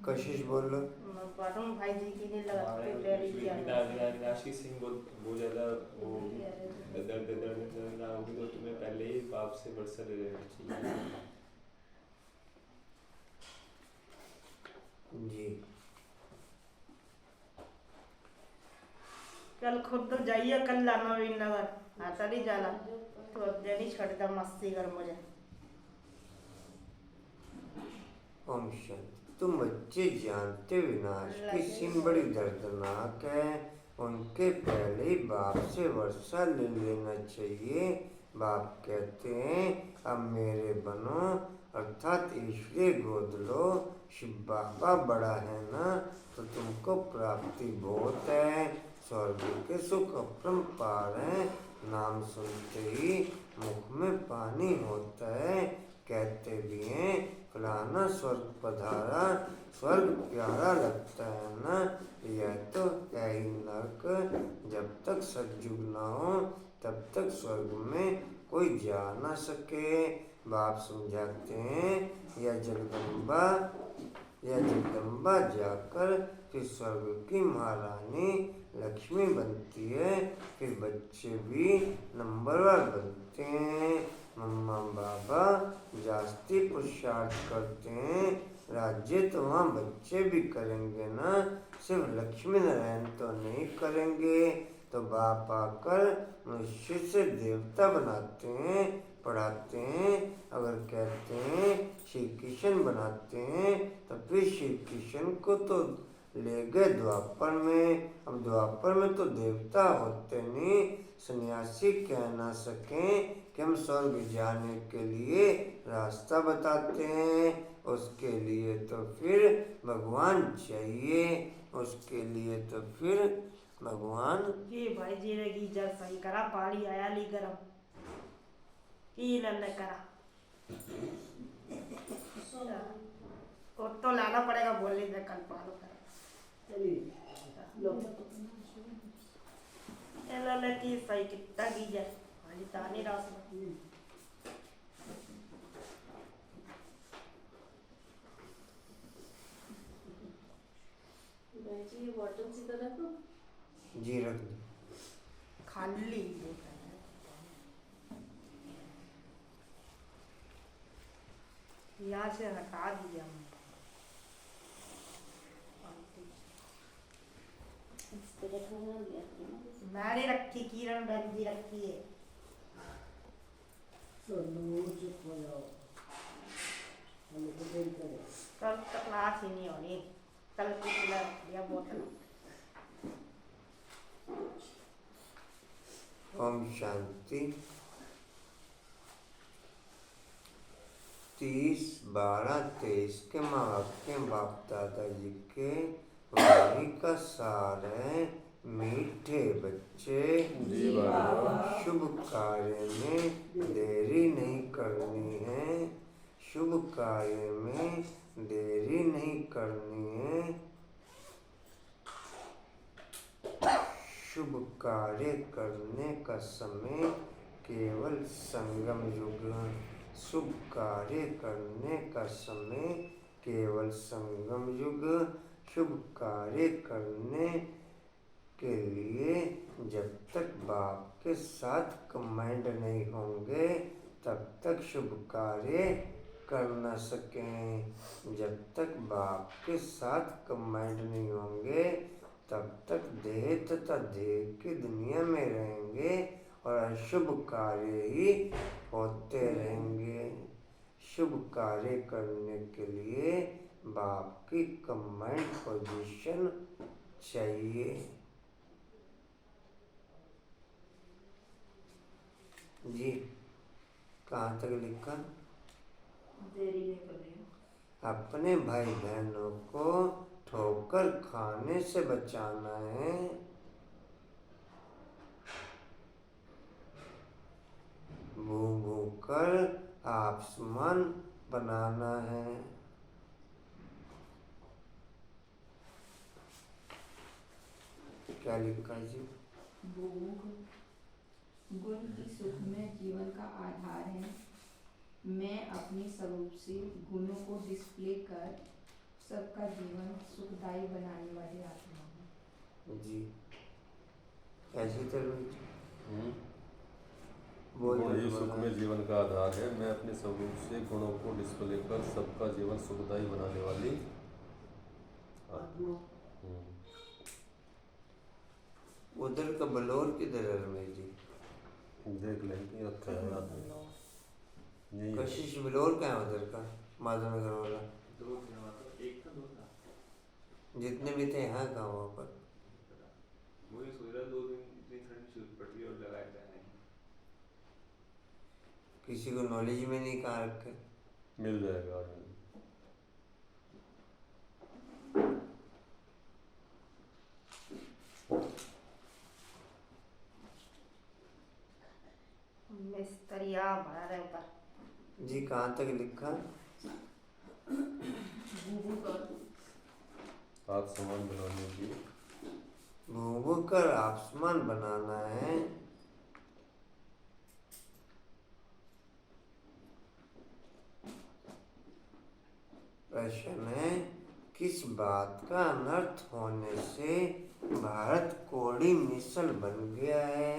कशिश बोल लो। वरुण भाई जी की नहीं लगा हमारे प्रिपेयर किया राशि सिंह बहुत ज़्यादा वो दर्द ना होगी तो तुम्हें पहले ही बाप से वर्षा ले लेना चाहिए। जी कल खुद तो जाइए, कल जाना भी नगर आता नहीं जाना तो अब नहीं छड़ता मस्ती कर मुझे। ओम शांति। तुम बच्चे जानते विनाश की सीन बड़ी दर्दनाक है। उनके पहले ही बाप से वर्षा ले लेना चाहिए। बाप कहते हैं अब मेरे बनो, अर्थात ईश्वरीय गोद लो। शिव बाबा बड़ा है ना, तो तुमको प्राप्ति बहुत है। स्वर्ग के सुख अपरंपार है। नाम सुनते ही मुख में पानी होता है। कहते भी हैं फलाना स्वर्ग पधारा, स्वर्ग प्यारा लगता है ना। यह तो है ही नरक। जब तक सतयुग ना हो तब तक स्वर्ग में कोई जा ना सके। बाप समझाते हैं यह जगदम्बा जाकर फिर स्वर्ग की महारानी लक्ष्मी बनती है। फिर बच्चे भी नंबरवार बनते हैं। मम्मा बाबा जास्ती पुरुषार्थ करते हैं। राज्य तो वहाँ बच्चे भी करेंगे ना, सिर्फ लक्ष्मी नारायण तो नहीं करेंगे। तो बाप आकर मनुष्य से देवता बनाते हैं, पढ़ाते हैं। अगर कहते हैं श्री कृष्ण बनाते हैं तो फिर श्री कृष्ण को तो ले गए द्वापर में। अब द्वापर में तो देवता होते नहीं। सन्यासी कह ना सकें कि हम स्वर्ग जाने के लिए रास्ता बताते हैं। उसके लिए तो फिर भगवान चाहिए। उसके लिए तो फिर भगवान कि भाई जी ने गीजर सही करा, पानी आया नहीं गरम की लल्ले करा वो तो लाना पड़ेगा, बोलने से कल पालो कर लल्ले की सही कितना गीजर पानी तानी रास में ये बॉटल सी तरह तो जी रख दो। खाली यहाँ से हटा दिया मैंने रखी, किरण बहन जी रखी है। कल तक क्लास ही नहीं होनी, कल कुछ रख दिया बोतल। ओम शांति। 30-12-23 के महावाक्य बाप दादाजी के वाणी का सार है। मीठे बच्चे, शुभ कार्य में देरी नहीं करनी है। शुभ कार्य में देरी नहीं करनी है। शुभ कार्य करने का समय केवल संगम युग। शुभ कार्य करने का समय केवल संगम युग। शुभ कार्य करने के लिए जब तक बाप के साथ कमांड नहीं होंगे तब तक शुभ कार्य कर न सकें। जब तक बाप के साथ कमांड नहीं होंगे तब तक देह तथा देह की दुनिया में रहेंगे और अशुभ कार्य ही होते रहेंगे। शुभ कार्य करने के लिए बाप की कमांड पोजीशन चाहिए। जी कहाँ तक लिखा? देरी नहीं करनी। अपने भाई बहनों को ठोकर खाने से बचाना है। भूख भूख कर आसमान बनाना है। क्या लिखा जी? भोग गुण की सुखमय जीवन का आधार है। मैं अपने स्वरूप से गुणों को डिस्प्ले कर सबका जीवन सुखदायी बनाने वाली आत्मा हूँ। जी ऐसी तरह हम्म। बोल गुण ही बोल सुख में जीवन का आधार है। मैं अपने स्वरूप से गुणों को डिस्प्ले कर सबका जीवन सुखदायी बनाने वाली आत्मा। उधर का बलौर किधर है रमेश जी? देख लेंगे, रखा है याद में। यही है। कशिश बलौर क्या है उधर का? माधवनगर वाला दो थे वहाँ तो, एक था दो था। जितने भी थे यहाँ का वहाँ पर मुझे सोच रहा 2 दिन इतनी ठंड शुरू पड़ रही और लगाए जाए किसी को नॉलेज में नहीं कहाँ रखे। मिल जाएगा आज। मिस्त्रिया भरा रहे ऊपर। जी कहाँ तक लिखा? आप सामान बनाने की भूख कर आसमान बनाना है। प्रश्न है किस बात का अनर्थ होने से भारत कोड़ी मिसल बन गया है?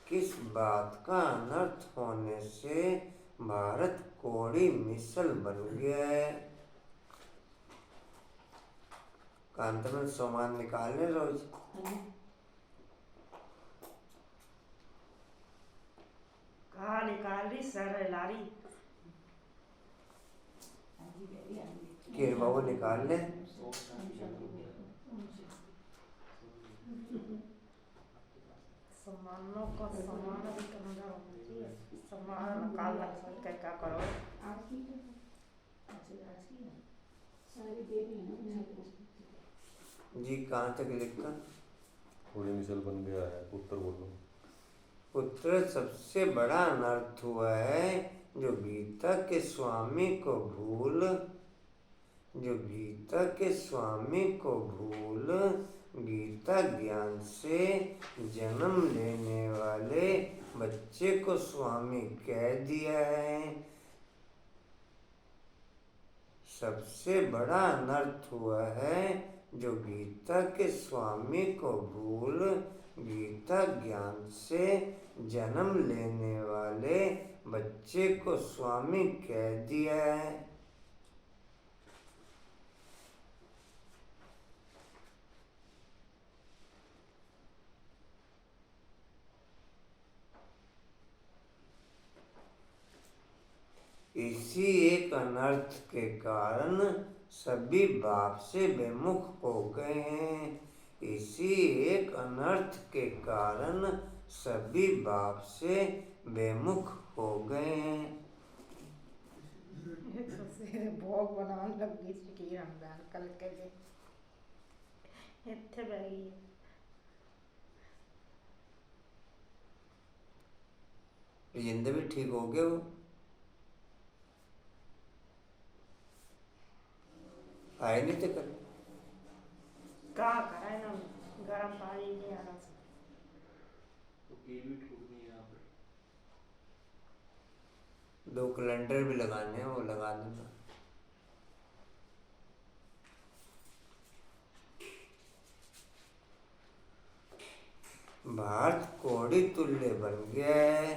किस बात का अनर्थ होने से भारत कोड़ी मिसल बन गया है? कांत में सामान निकाले रोज। कहाँ निकाल रही सर लारी? केर बाबू निकाल ले। सामानों का सामान भी कमरा होना चाहिए। सामान निकालना चाहिए, क्या करो? जी कहाँ तक लिखा? कोड़ी मिसल बन गया है। उत्तर बोलो। पुत्र सबसे बड़ा अनर्थ हुआ है जो गीता के स्वामी को भूल गीता ज्ञान से जन्म लेने वाले बच्चे को स्वामी कह दिया है। सबसे बड़ा अनर्थ हुआ है जो गीता के स्वामी को भूल गीता ज्ञान से जन्म लेने वाले बच्चे को स्वामी कह दिया है। इसी एक अनर्थ के कारण सभी बाप से बेमुख हो गए हैं। इसी एक अनर्थ के कारण सभी बाप से बेमुख हो गए हैं। भोग बनाने लग गई की रमजान कल के लिए इतने बैगी जिंदे भी ठीक हो गए वो आए नहीं थे कल। कहाँ कराए ना गर्म पानी नहीं आ रहा। तो कील भी ठोकनी है यहाँ पर। 2 कैलेंडर भी लगाने हैं, वो लगा देना। भारत कोड़ी तुल्य बन गया है।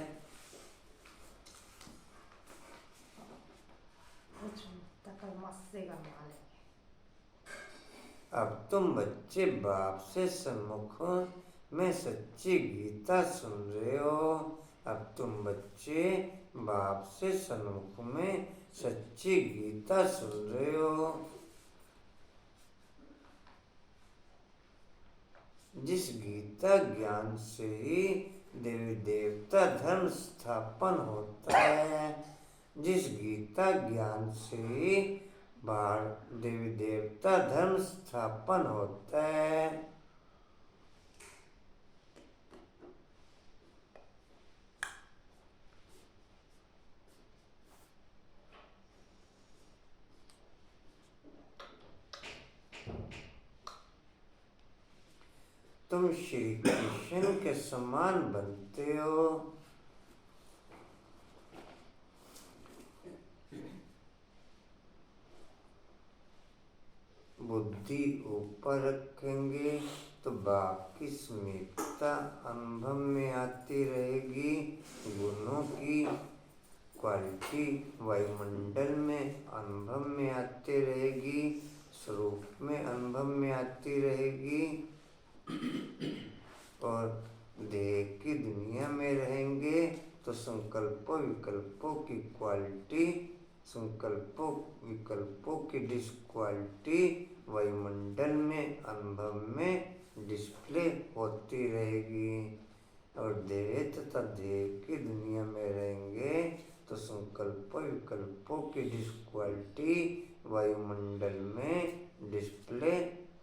कल मस्त से गरमा लेंगे। अब तुम बच्चे बाप से सन्मुख में सच्ची गीता सुन रहे हो। अब तुम बच्चे बाप से सन्मुख में सच्ची गीता सुन रहे हो। जिस गीता ज्ञान से ही देवी देवता धर्म स्थापन होता है। जिस गीता ज्ञान से ही देवी देवता धर्म स्थापन होता है। तुम श्री कृष्ण के समान बनते हो। बुद्धि ऊपर रखेंगे तो बाकी स्मितता अनुभव में आती रहेगी। गुणों की क्वालिटी वायुमंडल में अनुभव में आती रहेगी, स्वरूप में अनुभव में आती रहेगी। और देह की दुनिया में रहेंगे तो संकल्पों विकल्पों की क्वालिटी, संकल्पों विकल्पों की डिस्क्वालिटी वायुमंडल में अनुभव में डिस्प्ले होती रहेगी। और देह तथा देह की दुनिया में रहेंगे तो संकल्पों विकल्पों की डिस्क्वालिटी वायुमंडल में डिस्प्ले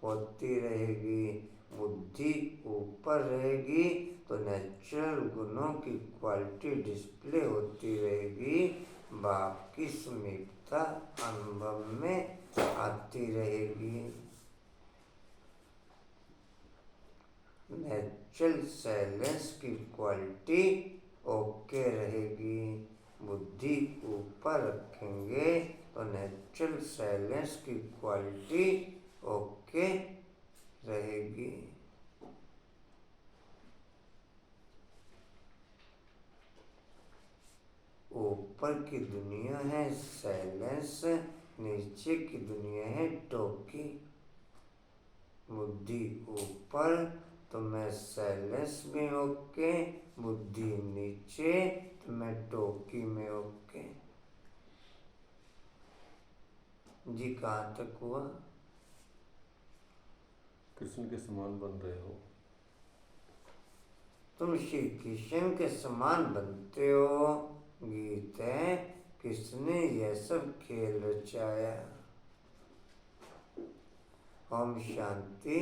होती रहेगी। बुद्धि ऊपर रहेगी तो नेचुरल गुणों की क्वालिटी डिस्प्ले होती रहेगी, बाकी समीपता अनुभव में आती रहेगी। नेचुरल साइलेंस की क्वालिटी ओके रहेगी। बुद्धि ऊपर रखेंगे तो नेचुरल साइलेंस की क्वालिटी ओके रहेगी। ऊपर की दुनिया है साइलेंस, नीचे की दुनिया है टोकी। बुद्धि ऊपर तो मैं साइलेंस में ओके, बुद्धि नीचे तो मैं टोकी में ओके। जी कहाँ तक हुआ? कृष्ण के समान बन रहे हो। तुम श्री कृष्ण के समान बनते हो। गीत है, किसने यह सब खेल रचाया। ओम शांति।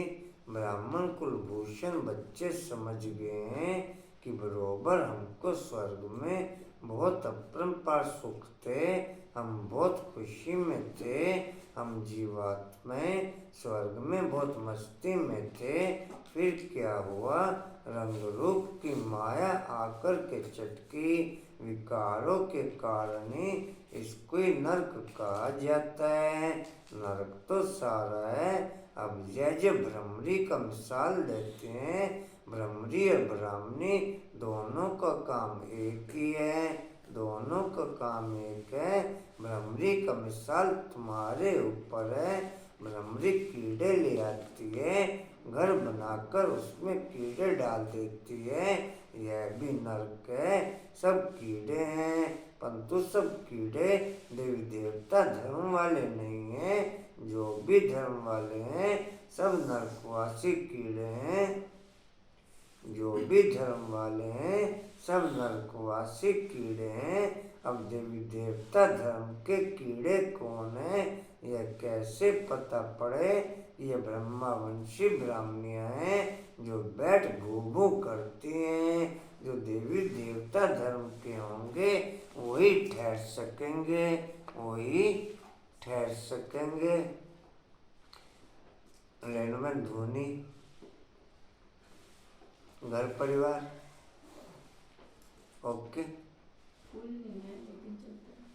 ब्राह्मण कुलभूषण बच्चे समझ गए हैं कि बरोबर हमको स्वर्ग में बहुत अपरंपार सुख थे, हम बहुत खुशी में थे, हम जीवात्माएं स्वर्ग में बहुत मस्ती में थे। फिर क्या हुआ? रंग रूप की माया आकर के चटकी, विकारों के कारण ही इसको ही नरक कहा जाता है। नरक तो सारा है। अब जय भ्रमरी का मिसाल देते हैं। भ्रमरी और ब्राह्मणी दोनों का काम एक ही है, दोनों का काम एक है। भ्रमरी का मिसाल तुम्हारे ऊपर है। भ्रमरी कीड़े ले आती है, घर बनाकर उसमें कीड़े डाल देती है। यह भी नरक है। सब कीड़े हैं, परंतु सब कीड़े देवी देवता धर्म वाले नहीं हैं। जो भी धर्म वाले हैं सब नरकवासी कीड़े हैं। जो भी धर्म वाले हैं सब नरकवासी कीड़े हैं। अब देवी देवता धर्म के कीड़े कौन है यह कैसे पता पड़े? ये ब्रह्मावंशी ब्राह्मणियाँ हैं जो बैठ घू घू करती हैं। जो देवी देवता धर्म के होंगे वही ठहर सकेंगे, वही ठहर सकेंगे। रेणुमन धोनी, घर परिवार ओके। फूल नहीं है लेकिन चलता है,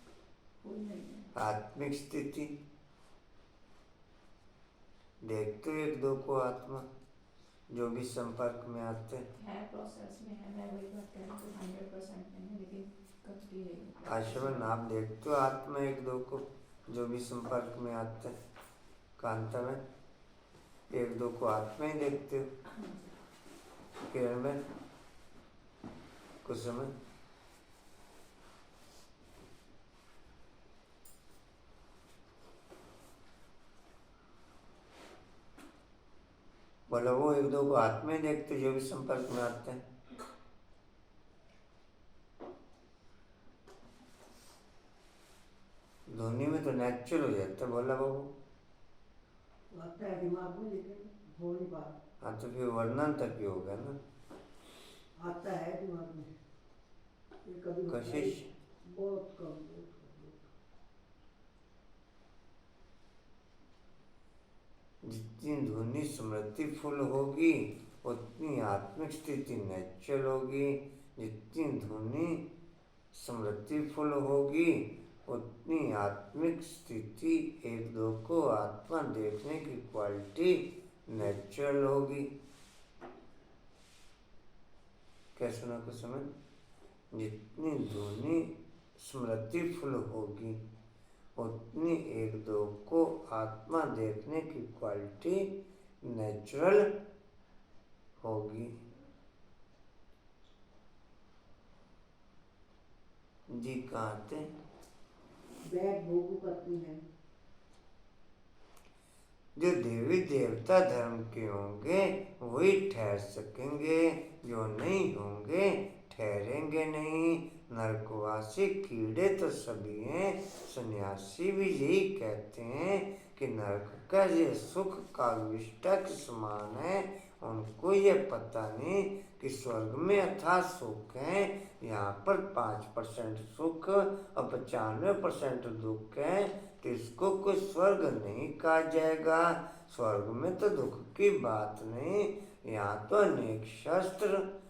फूल नहीं है। आत्मिक स्थिति देखते हो एक दो को आत्मा जो भी संपर्क में आते है प्रोसेस में है। मैं वही बात कह रही हूँ 100% नहीं है लेकिन करती है। आश्रम आप देखते हो आत्मा एक दो को जो भी संपर्क में आते हैं। कांता में एक दो को आत्मा ही देखते हो। किरण में कुछ समय बोला वो एक दो को आत्मा ही देखते जो भी संपर्क में आते हैं। ध्वनि में तो नेचुरल हो जाता है। बोला बाबू आता है दिमाग में लेकिन हो नहीं पाता। हाँ तो फिर वर्णन तक ही होगा ना। आता है दिमाग में ये कभी होता है, कशिश बहुत कम। जितनी ध्वनि स्मृति फुल होगी उतनी आत्मिक स्थिति नेचुरल होगी। जितनी ध्वनि स्मृति फुल होगी उतनी आत्मिक स्थिति एक दो को आत्मा देखने की क्वालिटी नेचुरल होगी। क्या सुना कुछ समझ? जितनी ध्वनि स्मृति फुल होगी उतनी एक दो को आत्मा देखने की क्वालिटी नेचुरल होगी। जी कहाँ थे? बैठ भोगू करती है। जो देवी देवता धर्म के होंगे वही ठहर सकेंगे, जो नहीं होंगे ठहरेंगे नहीं। नरकवासी कीड़े तो सभी हैं, सन्यासी भी यही कहते हैं कि नरक का ये सुख कालविष्टा के समान है। उनको ये पता नहीं कि स्वर्ग में अथाह सुख है, यहाँ पर 5% सुख और 95% दुख है, तो इसको कोई स्वर्ग नहीं कहा जाएगा। स्वर्ग में तो दुख की बात नहीं। यहाँ तो अनेक शस्त्र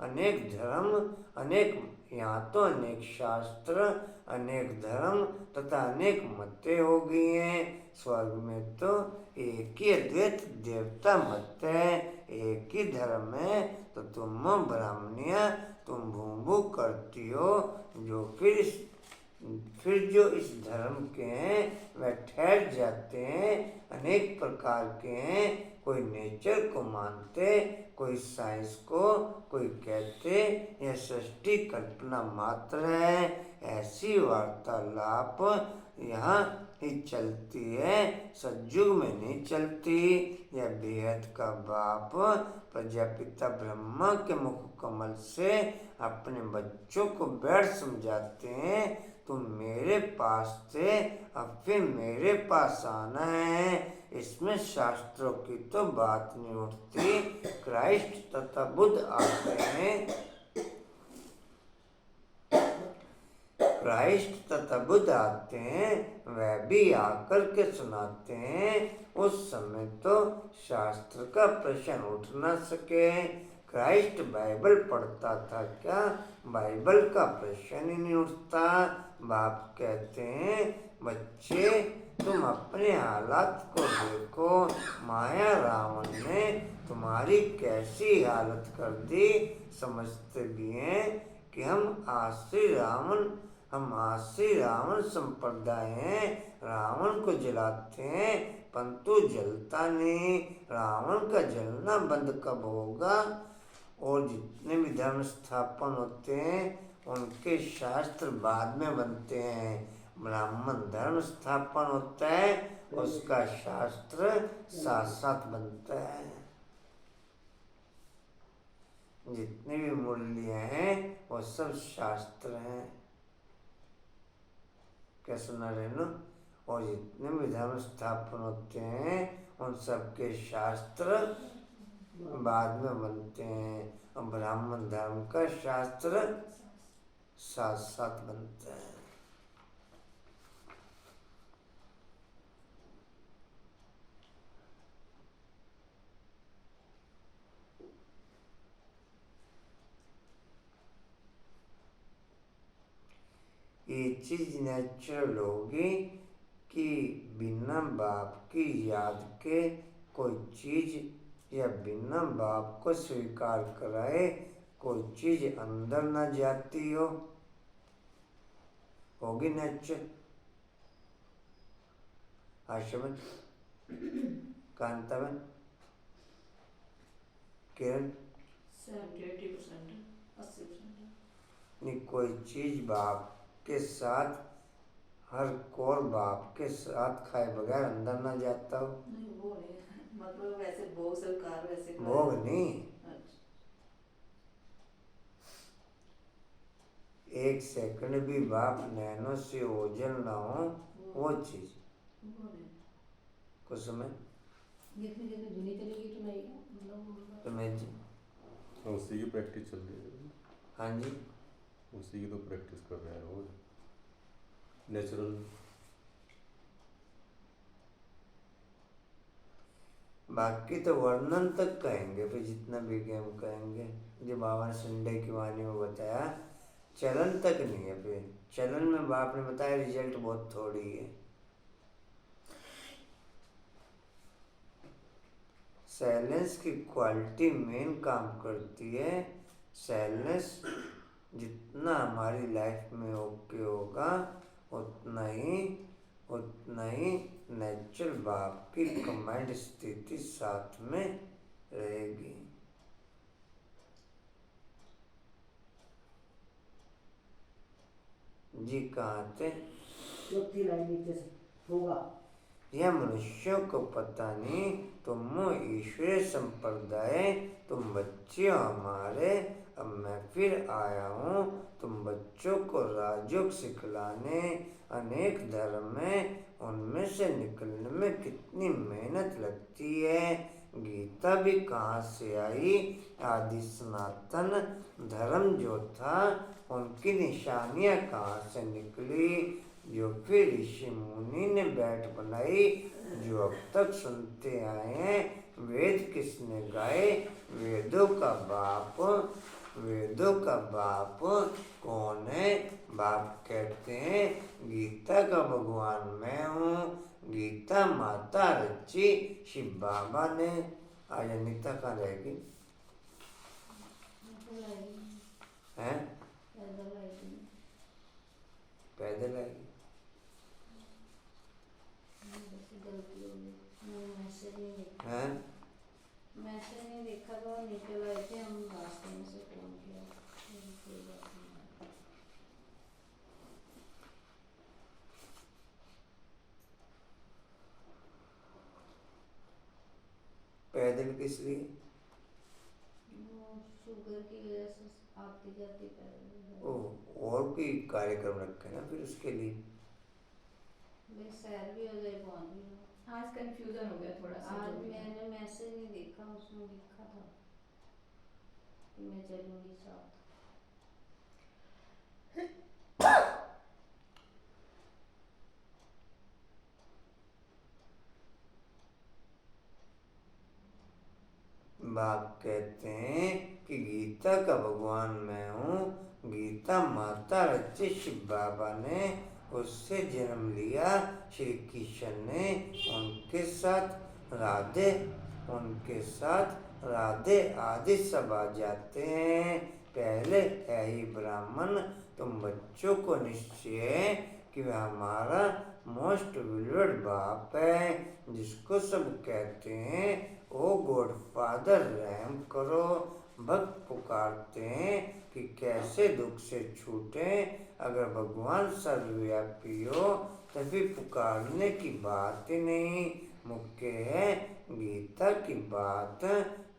अनेक धर्म अनेक शास्त्र अनेक धर्म तथा अनेक मतें हो गई हैं। स्वर्ग में तो एक ही अद्वैत देवता मत है, एक ही धर्म है। तो तुम ब्राह्मणिया तुम भूभू करती हो, जो फिर जो इस धर्म के हैं वह ठहर जाते हैं, अनेक प्रकार के हैं। कोई नेचर को मानते, कोई साइंस को, कोई कहते यह सृष्टि कल्पना मात्र है। ऐसी वार्तालाप यहाँ ही चलती है, सतयुग में नहीं चलती। यह बेहद का बाप प्रजापिता ब्रह्मा के मुख कमल से अपने बच्चों को बैठ समझाते हैं, तुम मेरे पास थे, अब फिर मेरे पास आना है। इसमें शास्त्रों की तो बात नहीं उठती। क्राइस्ट तथा बुद्ध आते हैं, वह भी आकर के सुनाते हैं। उस समय तो शास्त्र का प्रश्न उठ न सके। क्राइस्ट बाइबल पढ़ता था क्या? बाइबल का प्रश्न ही नहीं उठता। बाप कहते हैं, बच्चे तुम अपने हालात को देखो, माया रावण ने तुम्हारी कैसी हालत कर दी। समझते भी हैं कि हम आश्री रावण संप्रदाय हैं, रावण को जलाते हैं परंतु जलता नहीं। रावण का जलना बंद कब होगा? और जितने भी धर्म स्थापन होते हैं उनके शास्त्र बाद में बनते हैं। ब्राह्मण धर्म स्थापन होता है, उसका शास्त्र साथ साथ बनता है। जितने भी मूल्य हैं वो सब शास्त्र हैं। क्या सुना रहे ना? और जितने भी धर्म स्थापन होते हैं उन सब के शास्त्र बाद में बनते हैं, और ब्राह्मण धर्म का शास्त्र साथ साथ बनता है। ये चीज नेचुरल होगी कि बिना बाप की याद के कोई चीज या बिना बाप को स्वीकार कराए कोई चीज अंदर न जाती हो, होगी नेचुरल। आशमन कांतावन किरण 70-80%, 80%। नहीं, कोई चीज बाप के साथ हर कौर बाप के साथ खाए बगैर अंदर ना जाता हो। नहीं वो नहीं, मतलब वैसे भोग स्वीकार वैसे कर- भोग नहीं, अच्छा। एक सेकंड भी बाप नैनो से ओझल ना हो वो चीज वो नहीं। कुछ समय जितनी जितनी धुनी चलेगी तो नहीं मतलब तो मैं जी उसी की प्रैक्टिस चल रही है। हाँ जी, उसी की तो प्रैक्टिस कर रहे हैं रोज नेचुरल। बाकी तो वर्णन तक कहेंगे, फिर जितना भी हम कहेंगे। जो बाबा ने संडे की वाणी में बताया चलन तक नहीं है। फिर चलन में बाप ने बताया रिजल्ट बहुत थोड़ी है। साइलेंस की क्वालिटी मेन काम करती है। साइलेंस जितना हमारी लाइफ में ओके होगा उतना ही नेचुरल बाप की कमांड स्थिति साथ में रहेगी। जी कहाँ थे? चौथी लाइन नीचे से होगा। यह मनुष्यों को पता नहीं, तुम ईश्वरीय संप्रदाय, तुम बच्चे हो हमारे। अब मैं फिर आया हूँ तुम बच्चों को राजयोग सिखलाने। अनेक धर्म है, उनमें से निकलने में कितनी मेहनत लगती है। गीता भी कहाँ से आई? आदि सनातन धर्म जो था उनकी निशानियाँ कहाँ से निकली, जो फिर ऋषि मुनि ने बैठ बनाई, जो अब तक सुनते आए हैं। वेद किसने गाए? वेदों का बाप कौन है? बाप कहते हैं गीता का भगवान मैं हूँ। गीता माता रची शिव बाबा ने। आज अनीता कहाँ रहेगी? हैं? पैदल आएगी। हैं? मैसेज नहीं देखा तो निकल आए थे हम रास्ते में से फोन किया। कोई बात नहीं। पैदल किस लिए? वो शुगर की वजह से आती जाती पैदल। ओ, और कोई कार्यक्रम रखे ना फिर उसके लिए। भाई सैर भी हो जाए पहुंच भी हो। आज कंफ्यूजन हो गया थोड़ा सा। आज जो भी है। मैंने मैसेज नहीं देखा, उसमें लिखा था कि मैं चलूंगी साथ। बाप कहते हैं कि गीता का भगवान मैं हूँ। गीता माता रची शिव बाबा ने उससे जन्म लिया। श्री कृष्ण ने उनके साथ राधे आदि सब आ जाते हैं। पहले है ही ब्राह्मण। तुम बच्चों को निश्चय है कि वह हमारा मोस्ट विलवर्ड बाप है, जिसको सब कहते हैं ओ गॉड फादर रहम करो। भक्त पुकारते हैं कि कैसे दुख से छूटे। अगर भगवान सर्वव्यापी हो तभी पुकारने की बात ही नहीं। मुख्य है गीता की बात।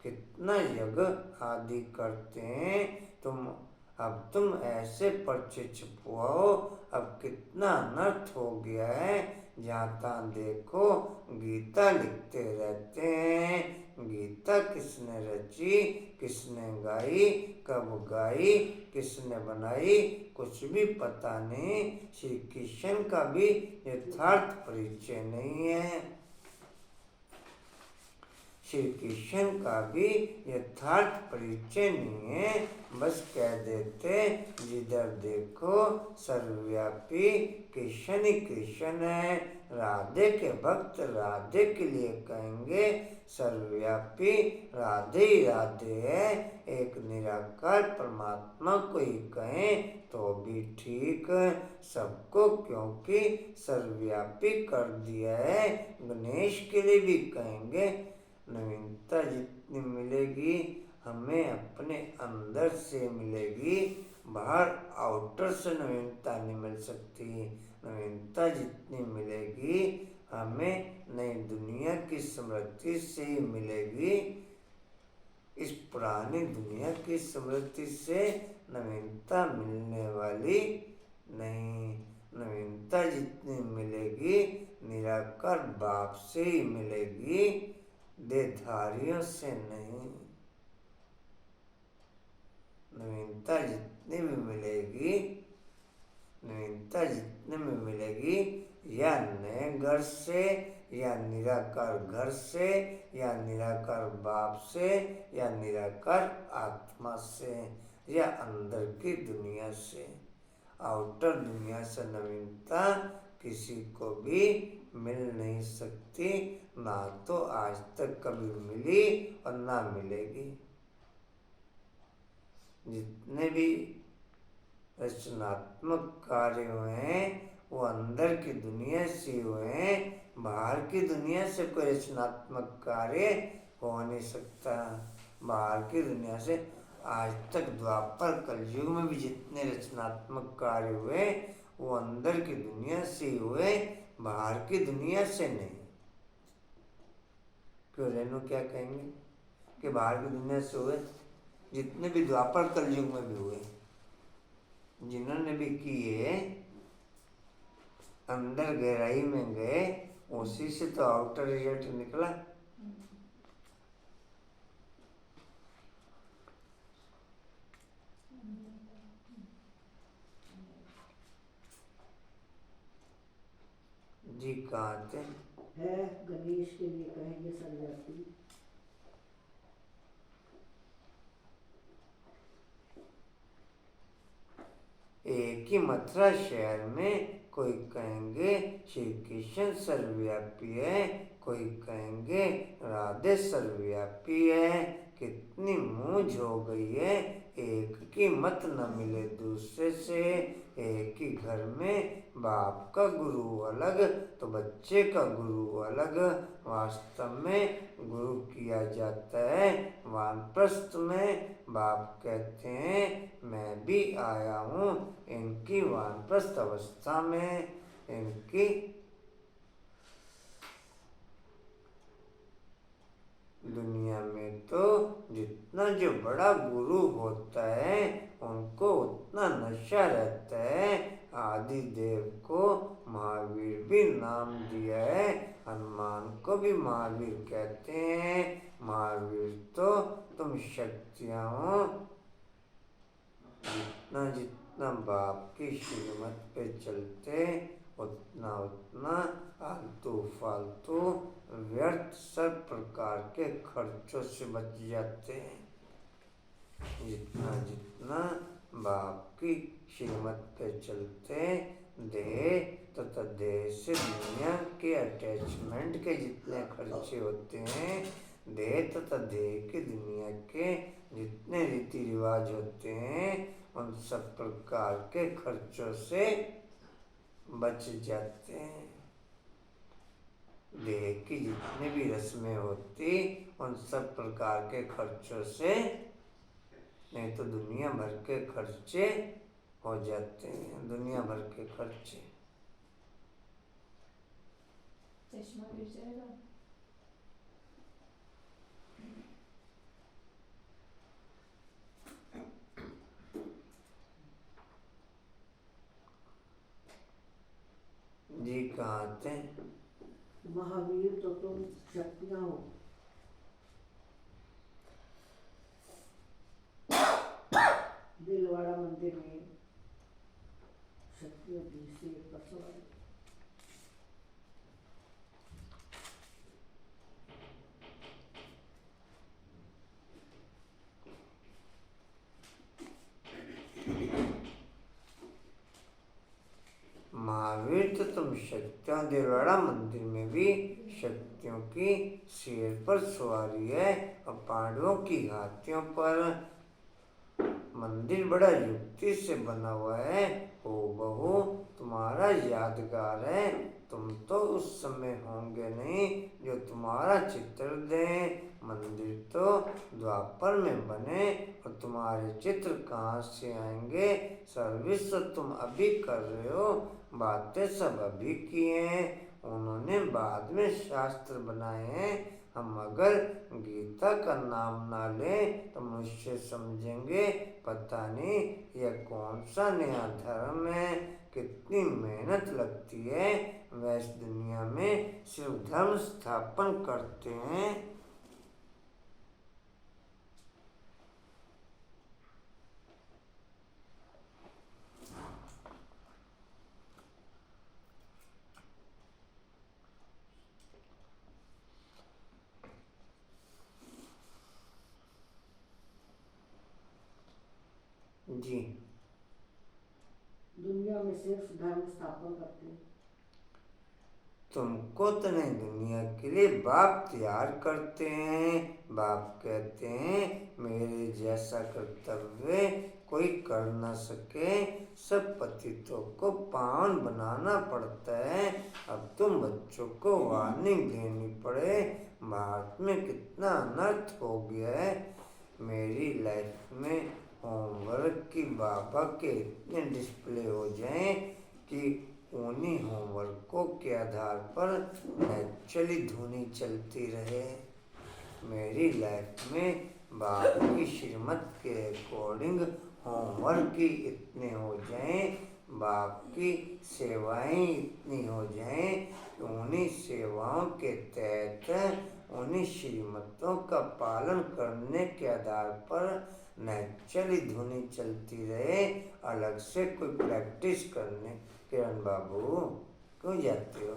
कितना यज्ञ आदि करते हैं तुम ऐसे पर्चे छपवाओ। अब कितना अनर्थ हो गया है। जहाँ तहाँ देखो गीता लिखते रहते हैं। गीता किसने रची, किसने गाई, कब गाई, किसने बनाई, कुछ भी पता नहीं। श्री कृष्ण का भी यथार्थ परिचय नहीं है। श्री कृष्ण का भी यथार्थ परिचय नहीं है। बस कह देते जिधर देखो सर्वव्यापी कृष्ण ही कृष्ण है। राधे के भक्त राधे के लिए कहेंगे सर्वव्यापी राधे ही राधे है। एक निराकार परमात्मा को ही कहें तो भी ठीक सबको, क्योंकि सर्वव्यापी कर दिया है। गणेश के लिए भी कहेंगे। नवीनता जितनी मिलेगी हमें अपने अंदर से मिलेगी, बाहर आउटर से नवीनता नहीं मिल सकती। नवीनता जितनी मिलेगी हमें नई दुनिया की स्मृति से ही मिलेगी। इस पुरानी दुनिया की स्मृति से नवीनता मिलने वाली नहीं। नवीनता जितनी मिलेगी निराकार बाप से ही मिलेगी, देहधारियों से नहीं। नवीनता जितनी भी मिलेगी या नए घर से, या निराकार घर से, या निराकार बाप से, या निराकार आत्मा से। या अंदर की दुनिया से। आउटर दुनिया से नवीनता किसी को भी मिल नहीं सकती, ना तो आज तक कभी मिली और ना मिलेगी। जितने भी रचनात्मक कार्य हुए हैं वो अंदर की दुनिया से हुए हैं, बाहर की दुनिया से कोई रचनात्मक कार्य हो नहीं सकता। बाहर की दुनिया से आज तक द्वापर कलयुग में भी जितने रचनात्मक कार्य हुए वो अंदर की दुनिया से हुए, बाहर की दुनिया से नहीं। क्यों रेणु क्या कहेंगे कि बाहर की दुनिया से हुए? जितने भी द्वापर कलयुग में भी हुए, जिन्होंने भी किए अंदर गहराई में गए, उसी से तो आउटर रिजल्ट निकला। जी कहाँ थे? है गणेश के लिए कहेंगे सर्वव्यापी। एक ही मथुरा शहर में कोई कहेंगे श्री कृष्ण सर्वव्यापी है, कोई कहेंगे राधे सर्वव्यापी है। कितनी मूंझ हो गई है, एक की मत न मिले दूसरे से। एक ही घर में बाप का गुरु अलग तो बच्चे का गुरु अलग। वास्तव में गुरु किया जाता है वानप्रस्थ में। बाप कहते हैं मैं भी आया हूँ इनकी वानप्रस्थ अवस्था में। इनकी दुनिया में तो जितना जो बड़ा गुरु होता है उनको उतना नशा रहता है। आदि देव को महावीर भी नाम दिया है, हनुमान को भी महावीर कहते हैं। महावीर तो तुम शक्तियाँ हो। जितना जितना बाप की श्रीमत पे चलते उतना उतना आलतू फालतू व्यर्थ सब प्रकार के खर्चों से बच जाते हैं। जितना जितना बाप की श्रीमत पे चलते देह तथा देह से दुनिया के अटैचमेंट के जितने खर्चे होते हैं, देह तथा देह की दुनिया के जितने रीति रिवाज होते हैं, उन सब प्रकार के खर्चों से बच जाते हैं। देह की जितनी भी रस्में होती उन सब प्रकार के खर्चों से, नहीं तो दुनिया भर के खर्चे हो जाते हैं। दुनिया भर के खर्चे। चश्मा गिर जाएगा। जी कहाँ थे? महावीर तो तुम शक्तियाँ हो। दिलवाड़ा मंदिर में शक्तियों की शेर पर सवारी। महावीर तो तुम शक्तियाँ, दिलवाड़ा मंदिर में भी शक्तियों की शेर पर सवारी है और पांडवों की हाथियों पर। मंदिर बड़ा युक्ति से बना हुआ है, हूबहू तुम्हारा यादगार है। तुम तो उस समय होंगे नहीं जो तुम्हारा चित्र दें। मंदिर तो द्वापर में बने और तुम्हारे चित्र कहाँ से आएंगे? सर्विस तो तुम अभी कर रहे हो, बातें सब अभी की हैं, उन्होंने बाद में शास्त्र बनाए हैं। हम अगर गीता का नाम ना लें तो मनुष्य समझेंगे पता नहीं यह कौन सा नया धर्म है। कितनी मेहनत लगती है वैसे दुनिया में सिर्फ धर्म स्थापन करते हैं। जी। दुनिया में सिर्फ धर्म स्थापन करते हैं। तुमको तो नहीं, दुनिया के लिए बाप तैयार करते हैं। बाप कहते हैं मेरे जैसा कर्तव्य कोई कर न सके, सब पतितों को पावन बनाना पड़ता है। अब तुम बच्चों को वार्निंग देनी पड़े। भारत में कितना अनर्थ हो गया है। मेरी लाइफ में होमवर्क की बाबा के इतने डिस्प्ले हो जाएं कि उन्हीं होमवर्कों के आधार पर नेचुरली धुनी चलती रहे। मेरी लाइफ में बाप की श्रीमत के अकॉर्डिंग होमवर्क ही इतने हो जाएं, बाप की सेवाएं इतनी हो जाएं कि उन्हीं सेवाओं के तहत उन्हीं श्रीमतों का पालन करने के आधार पर नेचुरली धुनी चलती रहे, अलग से कोई प्रैक्टिस करने। किरण बाबू क्यों जाते हो?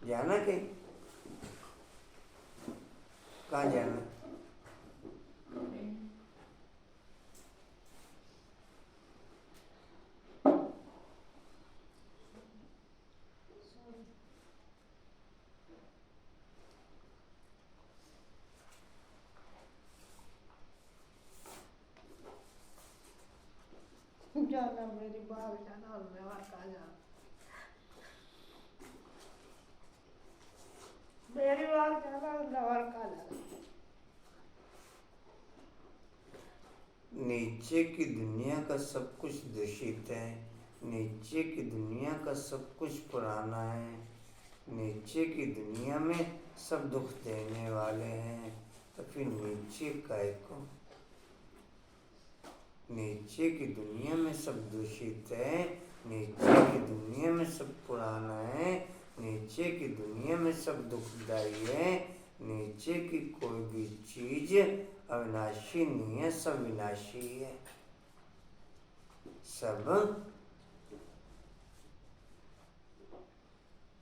जाना कहीं? कहाँ जाना? जाना मेरी बाप जाना और मैं वहाँ कहाँ जाना। मेरी बाप जाना और मैं वहाँ कहाँ जाना। नीचे की दुनिया का सब कुछ दूषित है। नीचे की दुनिया का सब कुछ पुराना है। नीचे की दुनिया में सब दुख देने वाले हैं, तो फिर नीचे काहे को? नीचे की दुनिया में सब दूषित है। नीचे की दुनिया में सब पुराना है। नीचे की दुनिया में सब दुखदाई है। नीचे की कोई भी चीज अविनाशी नहीं है, सब विनाशी है। सब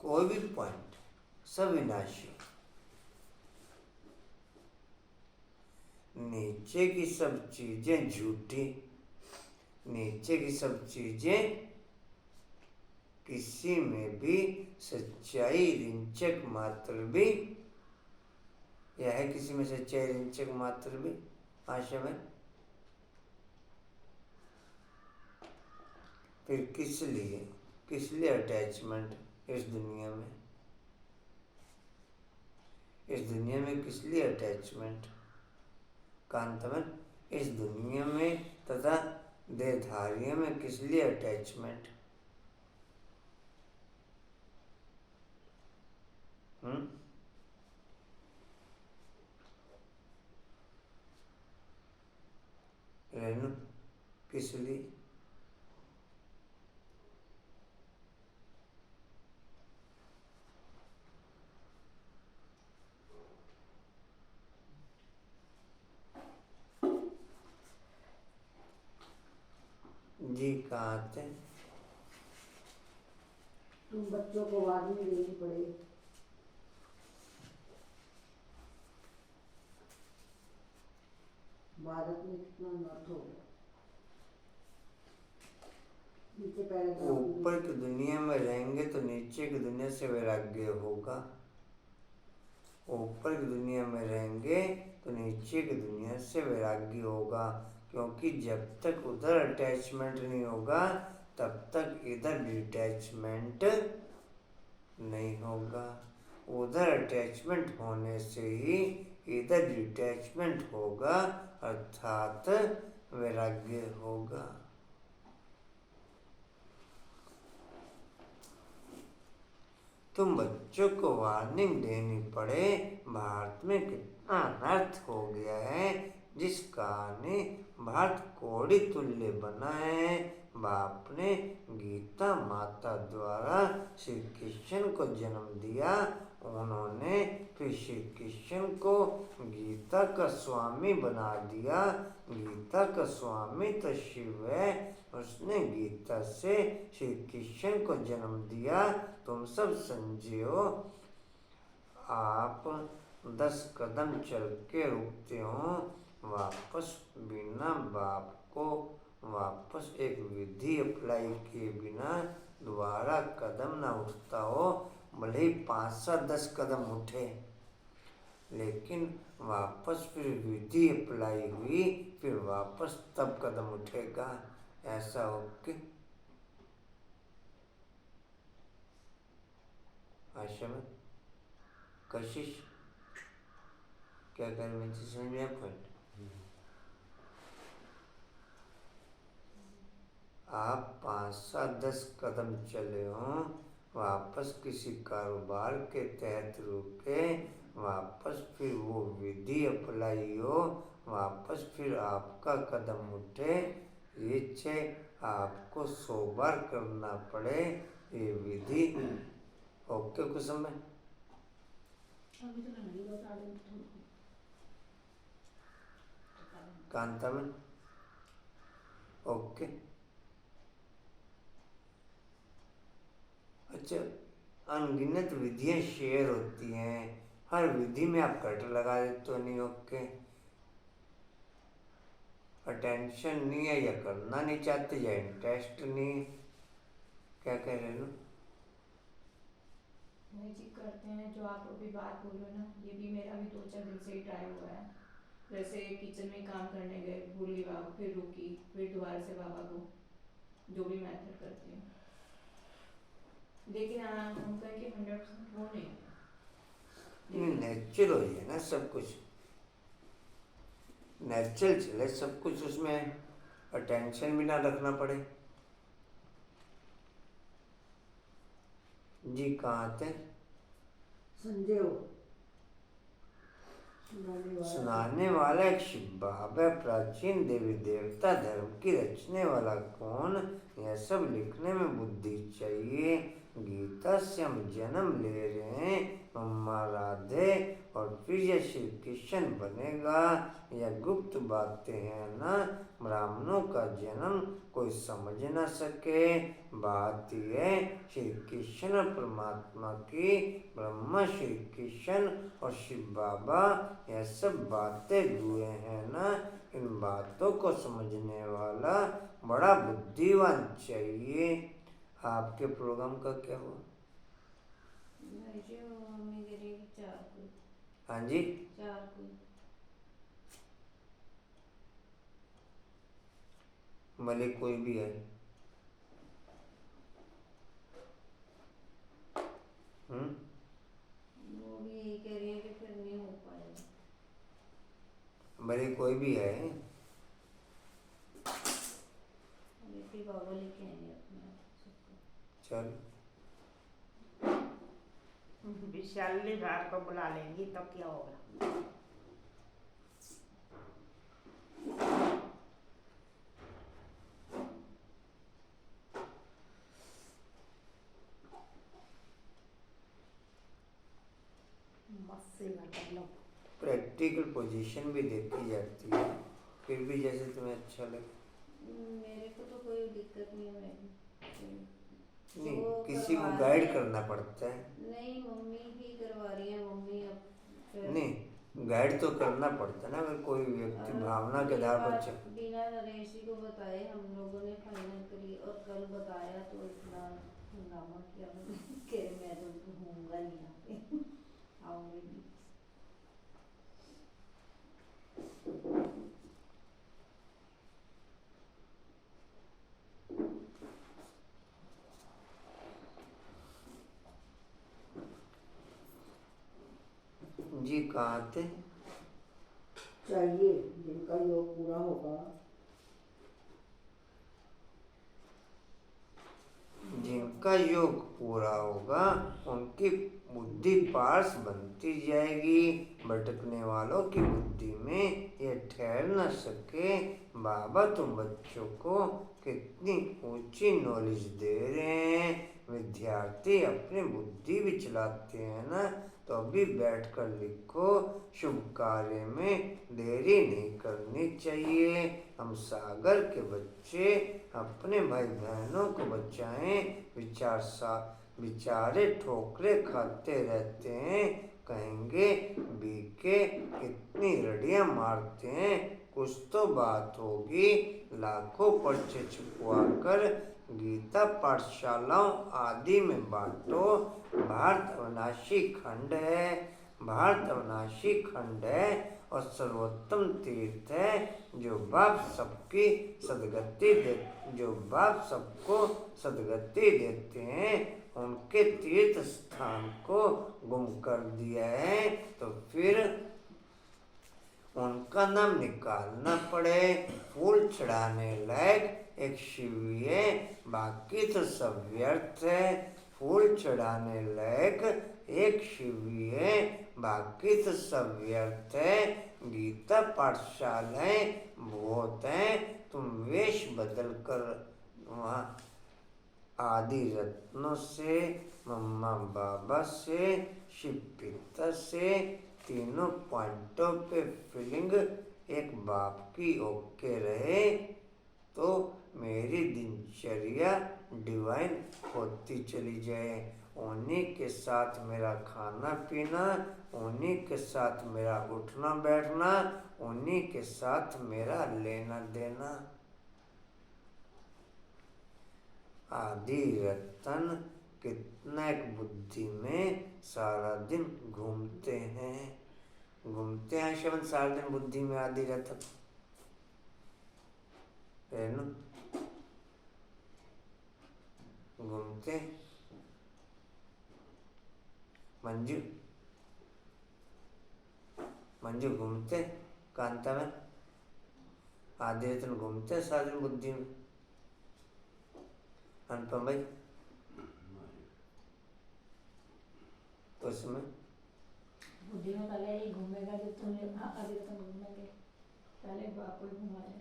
कोई भी पॉइंट सब विनाशी। नीचे की सब चीजें झूठी। नीचे की सब चीजें किसी में भी सच्चाई रिंचक मात्र भी, या है किसी में सच्चाई रिंचक मात्र भी? आशा में फिर किस लिए अटैचमेंट इस दुनिया में? इस दुनिया में किस लिए अटैचमेंट? कांतमन, इस दुनिया में तथा देहधारियों में किस लिए अटैचमेंट? रेणु, किस लिए? जी कहाँ आते हैं? तुम बच्चों को वार्निंग देनी पड़ेगी। भारत में कितना अनर्थ हो गया। नीचे पैराग्राफ ऊपर की दुनिया में रहेंगे तो नीचे की दुनिया से वैराग्य होगा। ऊपर की दुनिया में रहेंगे तो नीचे की दुनिया से वैराग्य होगा, क्योंकि जब तक उधर अटैचमेंट नहीं होगा तब तक इधर डिटैचमेंट नहीं होगा। उधर अटैचमेंट होने से ही इधर डिटैचमेंट होगा, अर्थात वैराग्य होगा। तुम बच्चों को वार्निंग देनी पड़े। भारत में कितना अनर्थ हो गया है, जिस कारण भारत कोड़ी तुल्य बना है। बाप ने गीता माता द्वारा श्री कृष्ण को जन्म दिया। उन्होंने फिर श्री कृष्ण को गीता का स्वामी बना दिया। गीता का स्वामी तो शिव है, उसने गीता से श्री कृष्ण को जन्म दिया। तुम सब समझो, आप 10 कदम चल के रुकते हो, वापस बिना बाप को वापस एक विधि अप्लाई किए बिना दोबारा कदम ना उठता हो, भले ही 5-10 कदम उठे, लेकिन वापस फिर विधि अप्लाई हुई, फिर वापस तब कदम उठेगा। ऐसा हो कि आशा में कशिश क्या कर रहे हैं, समझ में आपको? आप 5-10 कदम चले हों, वापस किसी कारोबार के तहत रुके, वापस फिर वो विधि अप्लाई हो, वापस फिर आपका कदम उठे, ये चाहे आपको 100 बार करना पड़े ये विधि। ओके कुछ समय अभी तो नहीं बता दें कांता में ओके। अच्छा, अनगिनत विधियां शेयर होती हैं, हर विधि में आप कट लगा देते तो नहीं। ओके, अटेंशन नहीं है या करना नहीं चाहते या इंटरेस्ट नहीं, क्या कह रहे हो? नहीं जी, करते हैं जो आप अभी बात बोल रहे हो ना, ये भी मेरा भी 2-4 दिन से ही ट्राई हुआ है। जैसे किचन में काम करने गए, भूल गई बाबा, फिर रुकी, फिर दोबारा से बाबा को जो भी मेथड करती हूँ, लेकिन हम कहें कि 100% वो नहीं। नेचुरल है ना, सब कुछ नेचुरल चले, सब कुछ, उसमें अटेंशन भी ना रखना पड़े। जी कहाँ थे? संजय हो सुनाने वाला एक शिव बाबा, प्राचीन देवी देवता धर्म की रचने वाला कौन? यह सब लिखने में बुद्धि चाहिए। गीता से हम जन्म ले रहे हैं, मम्मा राधे, और फिर यह श्री कृष्ण बनेगा। यह गुप्त बातें हैं ना, ब्राह्मणों का जन्म कोई समझ ना सके। बात यह श्री कृष्ण परमात्मा की, ब्रह्मा श्री कृष्ण और शिव बाबा, यह सब बातें हुए हैं ना, इन बातों को समझने वाला बड़ा बुद्धिमान चाहिए। आपके प्रोग्राम का क्या हुआ? नहीं जी, वो मम्मी कह रही है कि 4 को। हाँ जी, 4 को भले कोई भी है। वो भी यही कह रही है कि फिर नहीं हो पाएगा। भले कोई भी है। फिर बाबा लेके आएंगे अपने सबको। चल विशाली रात को बुला लेंगी तब क्या होगा। मस्त सेवा कर लो। प्रैक्टिकल पोजीशन भी देखी जाती है, फिर भी जैसे तुम्हें अच्छा लगे। मेरे को तो कोई दिक्कत नहीं है। नहीं, वो किसी को करवा गाइड रही है। करना पड़ता है। नहीं, मम्मी ही करवा रही है। मम्मी अब फिर नहीं, गाइड तो करना पड़ता है ना, अगर कोई व्यक्ति भावना के आधार पर चल। बिना नरेश जी को बताए हम लोगों ने फाइनल करी, और कल बताया तो इतना हंगामा किया कि मैं तो होऊंगा नहीं यहाँ पे, आऊंगी नहीं। जी कहाँ थे? चाहिए जिनका योग पूरा होगा, जिनका योग पूरा होगा उनकी बुद्धि पास बनती जाएगी। भटकने वालों की बुद्धि में ये ठहर न सके। बाबा तुम बच्चों को कितनी ऊंची नॉलेज दे रहे हैं। विद्यार्थी अपनी बुद्धि भी चलाते हैं ना, तो अभी बैठकर लिखो। शुभ कार्य में देरी नहीं करनी चाहिए। हम सागर के बच्चे अपने भाई बहनों को बचाएं। विचारे ठोकरे खाते रहते हैं, कहेंगे बीके कितनी रड़ियां मारते हैं, कुछ तो बात होगी। लाखों पर्चे छपवा कर गीता पाठशालाओं आदि में बांटो। भारत अविनाशी खंड है, भारत अविनाशी खंड है और सर्वोत्तम तीर्थ है। जो बाप सबकी सदगति दे, जो बाप सबको सदगति देते हैं, उनके तीर्थ स्थान को गुम कर दिया है, तो फिर उनका नाम निकालना पड़े। फूल चढ़ाने लायक एक शिव है, बाकी तो सब व्यर्थ है। फूल चढ़ाने लायक एक शिव है, बाकी तो सब व्यर्थ है। गीता पाठशालाएं बहुत हैं, तुम वेश बदल कर वहाँ आदि रत्नों से, मम्मा बाबा से, शिव पिता से, तीनों पॉइंटों पे फीलिंग एक बाप की ओके रहे, तो मेरी दिनचर्या डिवाइन होती चली जाए। उन्हीं के साथ मेरा खाना पीना, उन्हीं के साथ मेरा उठना बैठना, उन्हीं के साथ मेरा लेना देना। आदि रतन कितना एक बुद्धि में सारा दिन घूमते हैं, घूमते हैं शब्द सारा दिन बुद्धि में। आदि रतन घूमते। मंजू मंजू घूमते कांता में, आदि रतन घूमते सारा दिन बुद्धि में। अनुपम भाई उसमें बुद्धि में पहले ही घूमेगा जब तुम आगे तक घूमेंगे, पहले बाप को घुमाए।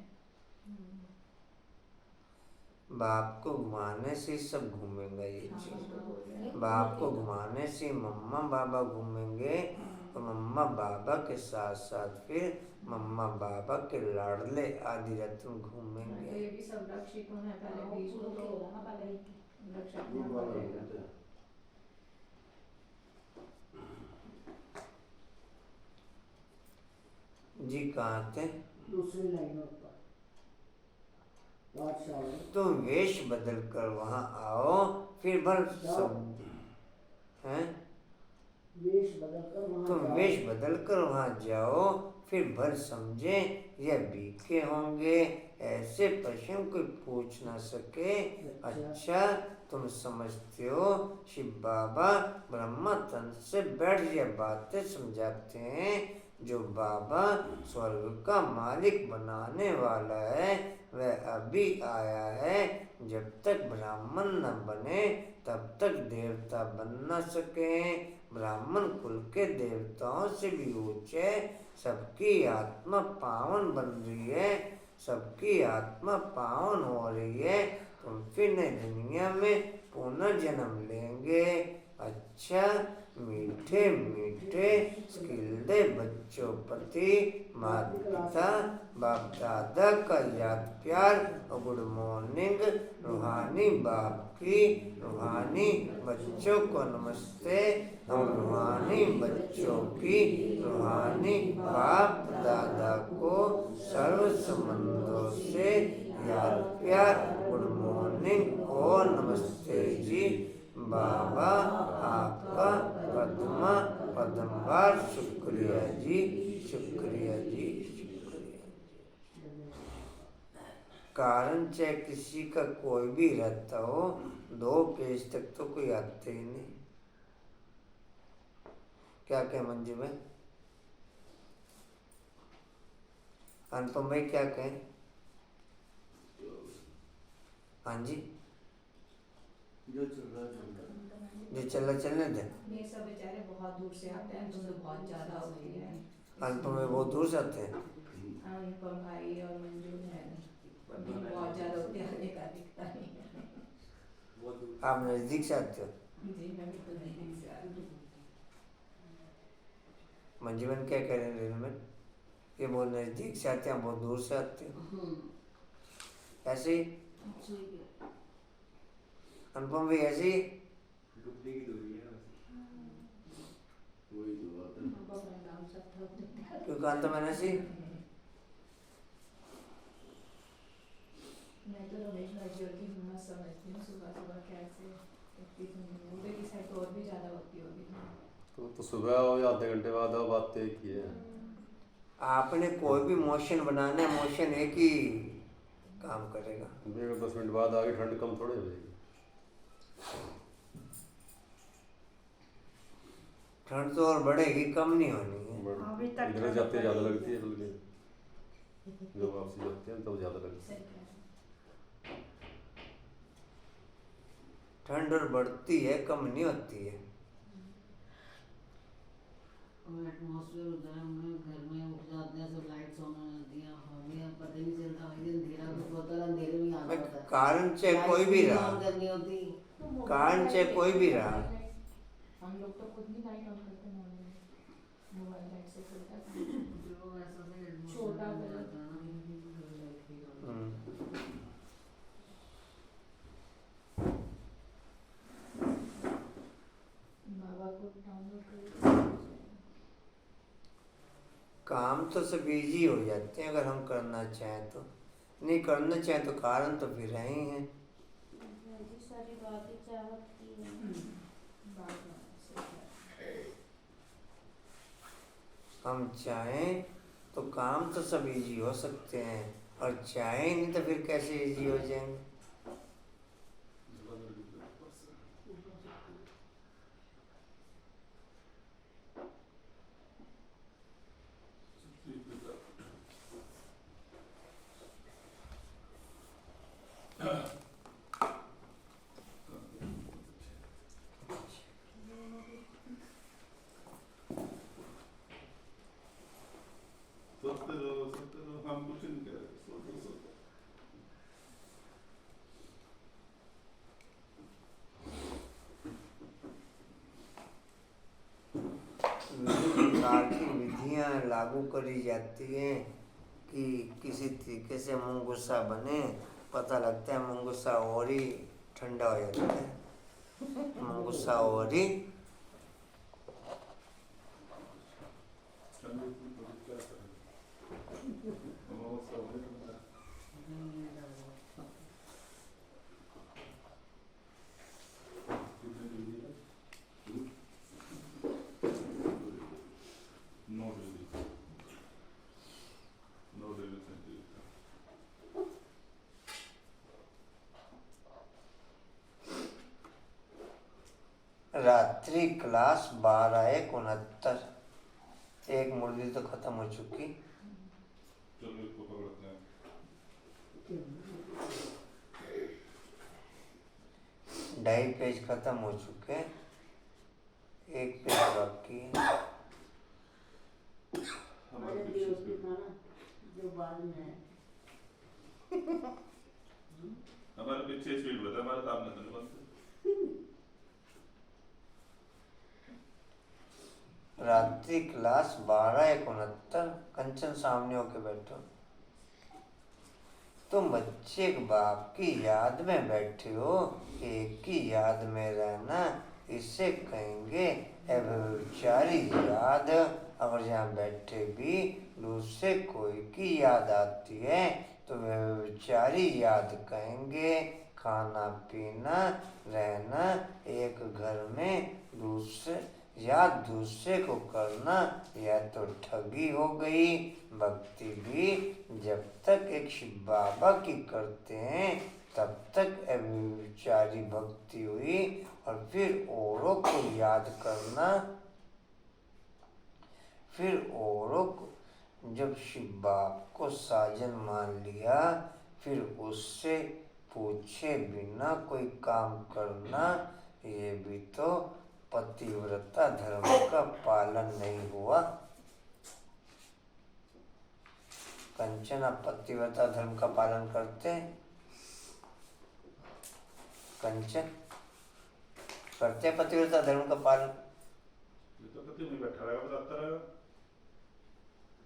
बाप को घुमाने से सब घूमेंगे। ये हाँ, चीज तो बोल रहे हैं। बाप को घुमाने से मम्मा बाबा घूमेंगे, और मम्मा बाबा के साथ साथ फिर मम्मा बाबा के लाडले आदि रत्न तो घूमेंगे। ये भी सब रक्षित होना है, पहले बीज को तो होगा ना पहले ही। रक्षित करना पड़ेगा। जी कहाँ थे? दूसरी लाइनों पर पाठशाला। तुम वेश बदल कर वहाँ आओ, फिर भर सब हैं। वेश बदल कर वहाँ तुम जाओ। वेश बदल कर वहाँ जाओ, फिर भर समझे यह बीके होंगे। ऐसे प्रश्न कोई पूछ ना सके। अच्छा तुम समझते हो शिव बाबा ब्रह्मा तन से बैठ यह बातें समझाते हैं। जो बाबा स्वर्ग का मालिक बनाने वाला है वह अभी आया है। जब तक ब्राह्मण न बने तब तक देवता बन न सके। ब्राह्मण कुल के देवताओं से भी ऊंचे। सबकी आत्मा पावन बन रही है, सबकी आत्मा पावन हो रही है। तुम फिर नई दुनिया में पुनर्जन्म लेंगे। अच्छा मीठे मीठे स्किल्दे बच्चों प्रति माता पिता बाप दादा का याद प्यार और गुड मॉर्निंग। रूहानी बाप की रूहानी बच्चों को नमस्ते। हम रूहानी बच्चों की रूहानी बाप दादा को सर्व संबंधों से याद प्यार गुड मॉर्निंग और नमस्ते जी। बाबा आपका पद्मा पद्मवार शुक्रिया जी, शुक्रिया जी, शुक्रिया। कारण चाहे किसी का कोई भी रहता हो, 2 पेज तक तो कोई आते ही नहीं। क्या कहें मंजू भाई? अनुपम भाई क्या कहें? हाँ जी, जो चल रहा है जो चल चलने दे। ये सब बेचारे बहुत दूर से आते हैं, तुम तो बहुत ज्यादा होती है। अनुपम में बहुत दूर से आते हैं। अनुपम भाई और मंजू है, अभी बहुत ज्यादा होते हैं, आने का दिखता नहीं है। आप नजदीक से आते हो? जी मैं भी तो नहीं से आती हूँ। मंजूमन क्या कह रहे हैं? में ये बहुत नजदीक से आते हैं, बहुत दूर से आते हो। ऐसे ही अनुपम भाई ऐसे ही डूबने की दूरी है बस। वही दुआ क्यों कांता मनसी? मैं तो रमेश भाई और की हिम्मत समझती हूँ, सुबह सुबह कैसे इतनी धुंध, उधर की साइड तो और भी ज़्यादा होती होगी धुंध। तो सुबह आओ या आधे घंटे बाद आओ, बात तो एक ही है। आपने कोई भी मोशन बनाना है, मोशन एक ही काम करेगा। अगर 10 मिनट बाद आगे ठंड कम थोड़ी हो जाएगी। ठंड तो और बढ़ेगी, कम नहीं होनी है। अभी तक इधर ठंड जाते ज़्यादा पड़ी लगती है, बल्कि जब वापसी जाते हैं तब ज़्यादा लगती है। सही कह रहे हैं। ठंड और बढ़ती है, कम नहीं होती है। और एटमॉस्फेयर होता है, हमें घर में उठ जाते हैं सब, लाइट्स ऑन हो जाती हैं, हमें पता ही नहीं चलता, वही अंधेरा कुछ होता है, अंधेरे में ही आना होता है। कारण चाहे कोई भी लाइट्स रहा, ऑन करनी होती। तो मोबाइल कारण चाहे लाइट कोई भी देखते हैं, रहा। मोबाइल लाइट हम लोग तो खुद नहीं लाइट ऑन करते मॉर्निंग में, मोबाइल लाइट से चलता है। जो ऐसा से छोटा हो बल्ब। जाता है ना, घर लाइट की काम। बाबा को डाउनलोड कर काम तो सब इजी हो जाते हैं अगर हम करना चाहें तो। नहीं करना चाहें तो कारण तो फिर रहे ही हैं। जी सारी बातें चाहत की है। हम चाहें तो काम तो सब इजी हो सकते हैं, और चाहें नहीं तो फिर कैसे इजी हो जाएंगे। सोते रहो, हम कुछ नहीं कह रहे, सोते सोते। विभिन्न प्रकार की विधियां लागू करी जाती हैं कि किसी तरीके से मुँह गुस्सा बने। पता लगता है मुँह गुस्सा और ही ठंडा हो जाता है, मुँह गुस्सा और ही। ठंडी की तो क्या करें, हम सब है ठंडा। कितने डिग्री है? 9 डिग्री, 9 डिग्री सेंटीग्रेड। रात्रि क्लास 12:69। एक मुर्गी तो खत्म हो चुकी। चलो इसको पकड़ते हैं। ढाई पेज खत्म हो चुके, एक पेज बाकी है। हमारे अरे पीछे उसकी खाना जो बाद में है। हमारे पीछे स्पीड बढ़ता है, हमारे सामने तो नहीं बनते। रात्रि क्लास 12:69। कंचन सामने होके बैठो। तुम बच्चे के बाप की याद में बैठे हो, एक की याद में रहना इसे कहेंगे अव्यभिचारी याद। अगर जहाँ बैठे भी दूसरे कोई की याद आती है तो व्यभिचारी याद कहेंगे। खाना पीना रहना एक घर में दूसरे दूसरे को करना यह तो ठगी हो गई। भक्ति भी जब तक एक शिव बाबा की करते हैं तब तक अव्यभिचारी भक्ति हुई, और फिर औरों को याद करना, फिर औरों को जब शिव बाबा को साजन मान लिया फिर उससे पूछे बिना कोई काम करना, ये भी तो पतिव्रता धर्म का पालन नहीं हुआ। कंचन, आप पतिव्रता धर्म का पालन करते हैं? कंचन, करते हैं पतिव्रता धर्म का पालन? ये तो कभी नहीं बैठा रहेगा, बताता रहेगा।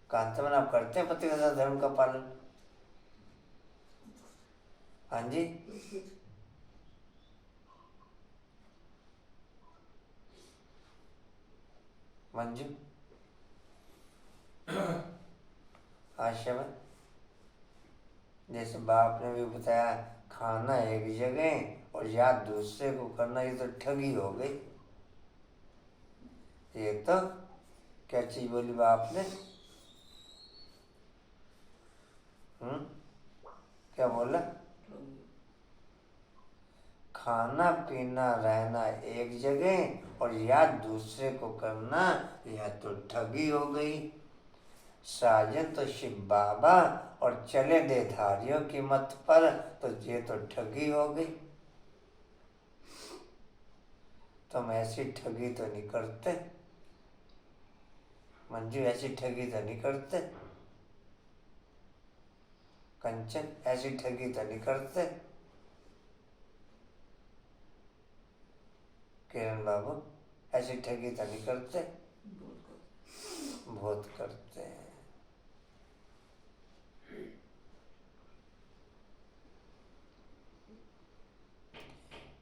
कांतमन, आप करते हैं पतिव्रता धर्म का पालन? हाँ जी। मंजू, आशा जैसे बाप ने भी बताया, खाना एक जगह और याद दूसरे को करना, ये तो ठगी हो गई। ये तो क्या चीज बोली बाप ने? क्या बोला? खाना पीना रहना एक जगह और याद दूसरे को करना, यह तो ठगी हो गई। साजन तो शिव बाबा और चले देधारियों की मत पर, तो ये तो ठगी हो गई। तुम ऐसी ठगी तो नहीं करते मंजू, ऐसी ठगी तो नहीं करते कंचन, ऐसी ठगी तो नहीं करते किरण बाबू, ऐसी ठगी तो नहीं करते? बहुत करते हैं।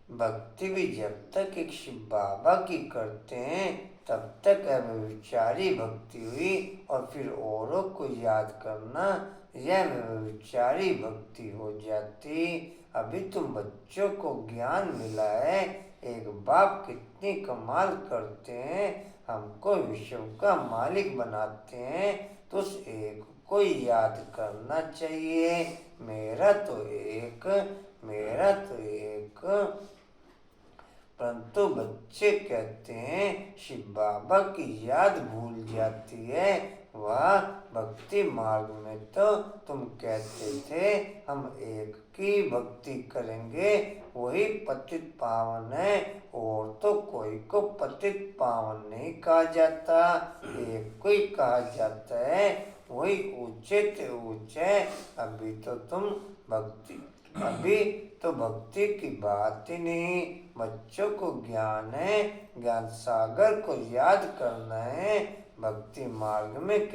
भक्ति भी जब तक एक शिव बाबा की करते हैं तब तक अव्यभिचारी भक्ति हुई, और फिर औरों को याद करना यह अव्यभिचारी भक्ति हो जाती। अभी तुम बच्चों को ज्ञान मिला है, एक बाप कितनी कमाल करते हैं, हमको विश्व का मालिक बनाते हैं, तो उस एक को याद करना चाहिए। मेरा तो एक। परंतु बच्चे कहते हैं शिव बाबा की याद भूल जाती है। वह भक्ति मार्ग में तो तुम कहते थे हम एक की भक्ति करेंगे, वही पतित पावन है, और तो कोई को पतित पावन नहीं कहा जाता, एक को ही कहा जाता है, वही ऊंचे से ऊंचे। अभी तो भक्ति की बात ही नहीं, बच्चों को ज्ञान है, ज्ञान सागर को याद करना है। भक्ति मार्ग में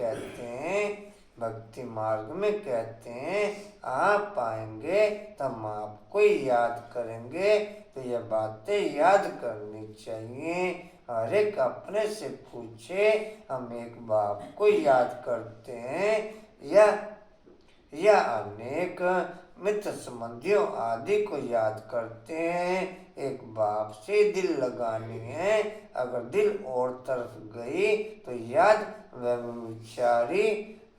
कहते हैं आप आएंगे तब आपको याद करेंगे, तो यह बातें याद करनी चाहिए। हर एक अपने से पूछे, हम एक बाप को याद करते हैं या अनेक मित्र संबंधियों आदि को याद करते हैं। एक बाप से दिल लगानी है, अगर दिल और तरफ गई तो याद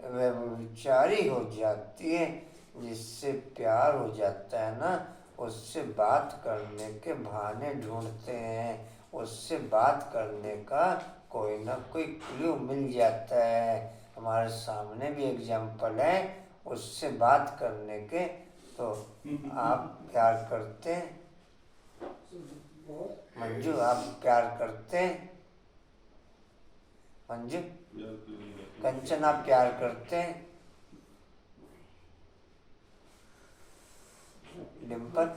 व्यभिचारी हो जाती है। जिससे प्यार हो जाता है ना, उससे बात करने के बहाने ढूंढते हैं, उससे बात करने का कोई ना कोई क्लू मिल जाता है। हमारे सामने भी एग्जाम्पल है उससे बात करने के। तो आप प्यार करते हैं मंजू? आप प्यार करते हैं मंजू? कंचन आप प्यार करते हैं? डिम्पल?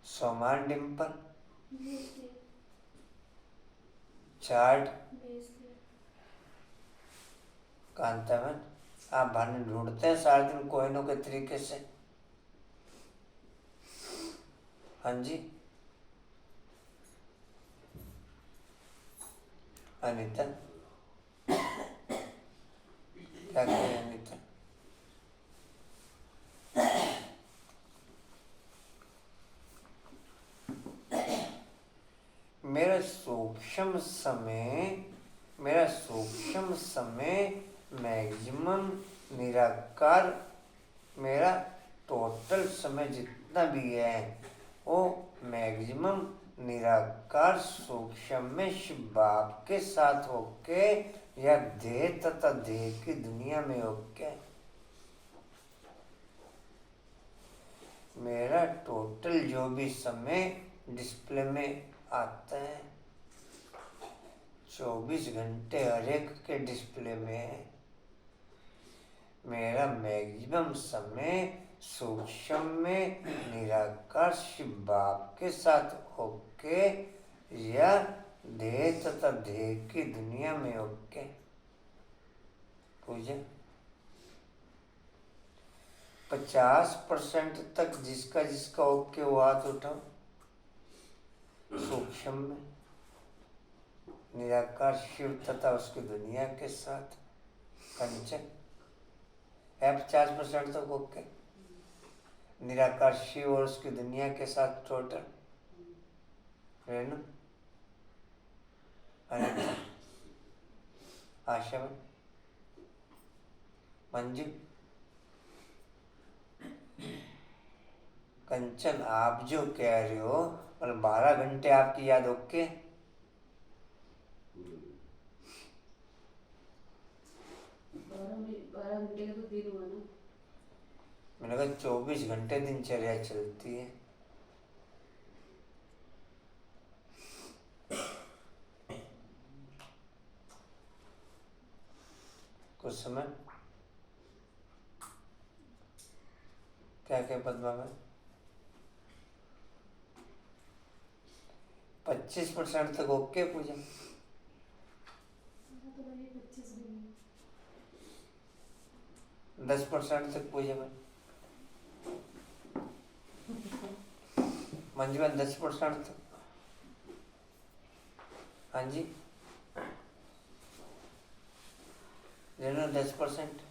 सोमान डिम्पल? चार्ट? कांतावन? आप भाने ढूंढते हैं सारे दिन कोई न कोई तरीके से? हाँ जी। अनीता क्या करें? अनीता मेरा सूक्ष्म समय मैक्सिमम निराकार, मेरा टोटल समय जितना भी है वो मैक्सिमम निराकार सूक्ष्म में शिव बाप के साथ होके या देह तथा देह की दुनिया में होके, मेरा टोटल जो भी समय डिस्प्ले में आता है 24 घंटे हर एक के डिस्प्ले में है। मेरा मैक्सिमम समय सूक्ष्म में निराकार शिव बाप के साथ होके या देह तथा देह की दुनिया में होके। पूजा 50% तक जिसका ओके वो हाथ उठाओ। सूक्ष्म में निराकार शिव तथा उसकी दुनिया के साथ कंचन है 50% तो ओके। निराकार शिव और उसकी दुनिया के साथ टोटल रेणु अनिता आशा मंजू कंचन। आप जो कह रहे हो और 12 घंटे आपकी याद ओके। 12 घंटे का तो दिन हुआ ना। मैंने कहा 24 घंटे दिनचर्या चलती है। कुछ समय क्या क्या पद्मा में 25% तक ओके पूजा। 10% तक पूजा में मंजून 10% तक। हाँ जी रेणु 10%।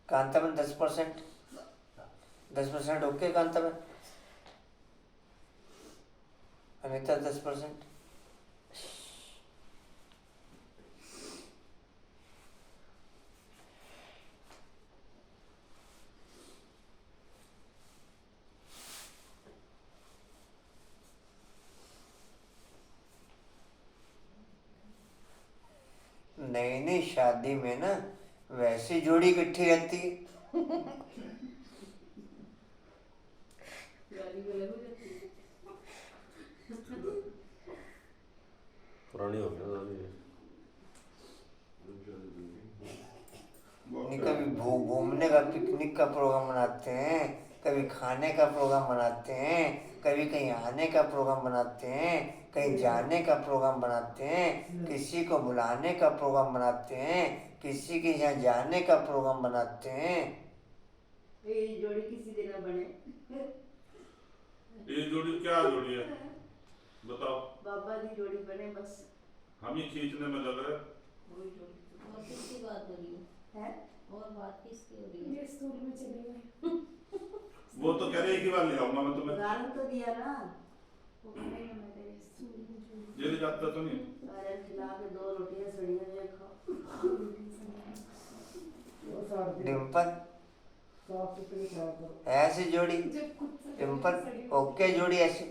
कांतावन 10%। 10% ओके कांतावन। अनिता 10%। नई नई शादी में ना वैसी जोड़ी इकट्ठी रहती है। पुरानी हो गया नहीं कभी घूमने का पिकनिक का प्रोग्राम बनाते हैं, कभी खाने का प्रोग्राम बनाते हैं, कभी कहीं आने का प्रोग्राम बनाते हैं, कहीं जाने का प्रोग्राम बनाते हैं, किसी को बुलाने का प्रोग्राम बनाते हैं, किसी के यहाँ जाने का प्रोग्राम बनाते हैं। ये जोड़ी किसी दिन ना बने। ये जोड़ी क्या जोड़ी है बताओ। बाबा की जोड़ी बने बस। हम ही खींचने में लग रहे। वही जोड़ी और किसकी बात हो रही है। और बात किसकी हो रही है? ये स्कूल में चले गए। वो तो कह रहे एक ही बार ले आऊंगा मैं तुम्हें। गारंटी तो दिया ना। वो बनेगा मैं तेरे स्कूल में जो ये ले जाता तो नहीं। गारंटी खिला के 2 रोटियां सड़ियां जो खाओ। डिम्पल ऐसी जोड़ी डिम्पल ओके जोड़ी ऐसी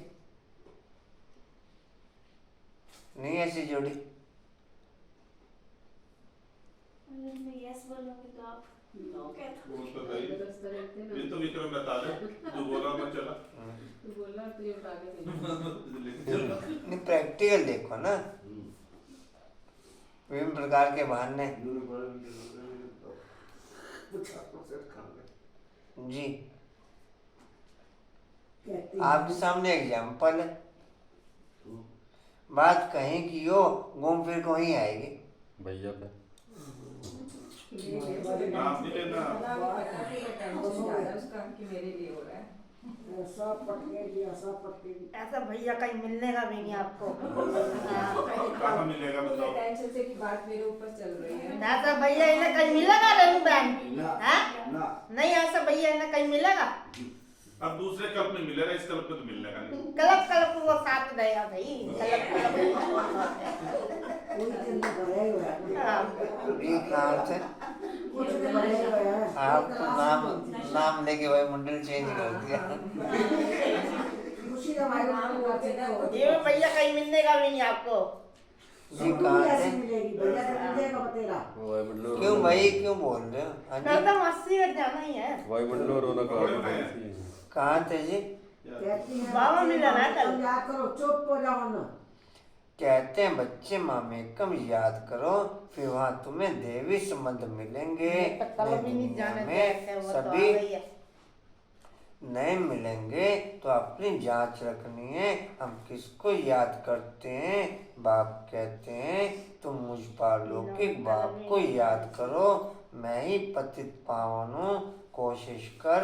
नहीं ऐसी जोड़ी। अगर मैं यस बोलूंगी तो आप नो कहते वो तो भाई ये तो विक्रम बता दे तू बोला मैं चला। तू बोला तो ये उठा के नहीं प्रैक्टिकल देखो ना विभिन्न प्रकार के बहाने। जी आपके सामने एग्जाम्पल है। बात कहीं की हो घूम फिर को ही आएगी। भैया पे नाम नहीं लेना। उसका कि मेरे लिए हो रहा है। ऐसा भैया कहीं मिलने का भी नहीं आपको। कहाँ मिलेगा बताओ। टेंशन से की बात मेरे ऊपर चल रही है। ऐसा भैया इन्हें कहीं मिलेगा रेणु बहन? हाँ? नहीं ऐसा भैया इन्हें कहीं मिलेगा? अब दूसरे कल्प में मिलेगा इस कल्प में तो मिलने का नहीं। कलप कलप वो साथ देगा भाई। कलप कलप आप नाम लेके भाई मुंडल चेंज कर दिया। ये भैया कहीं मिलने का भी नहीं आपको। जी कहाँ से क्यों भाई क्यों बोल रहे हो? हाँ जी तो मस्ती कर जाना ही है। वायुमंडल और रौनक कहाँ थे जी? बाबा मिला ना कल। कहते हैं बच्चे मामेकम याद करो फिर वहाँ तुम्हें देवी संबंध मिलेंगे। दुनिया में सभी नए मिलेंगे तो अपनी जांच रखनी है। हम किसको याद करते हैं? बाप कहते हैं तुम मुझ पारलौकिक बाप को याद करो। मैं ही पतित पावन हूँ। कोशिश कर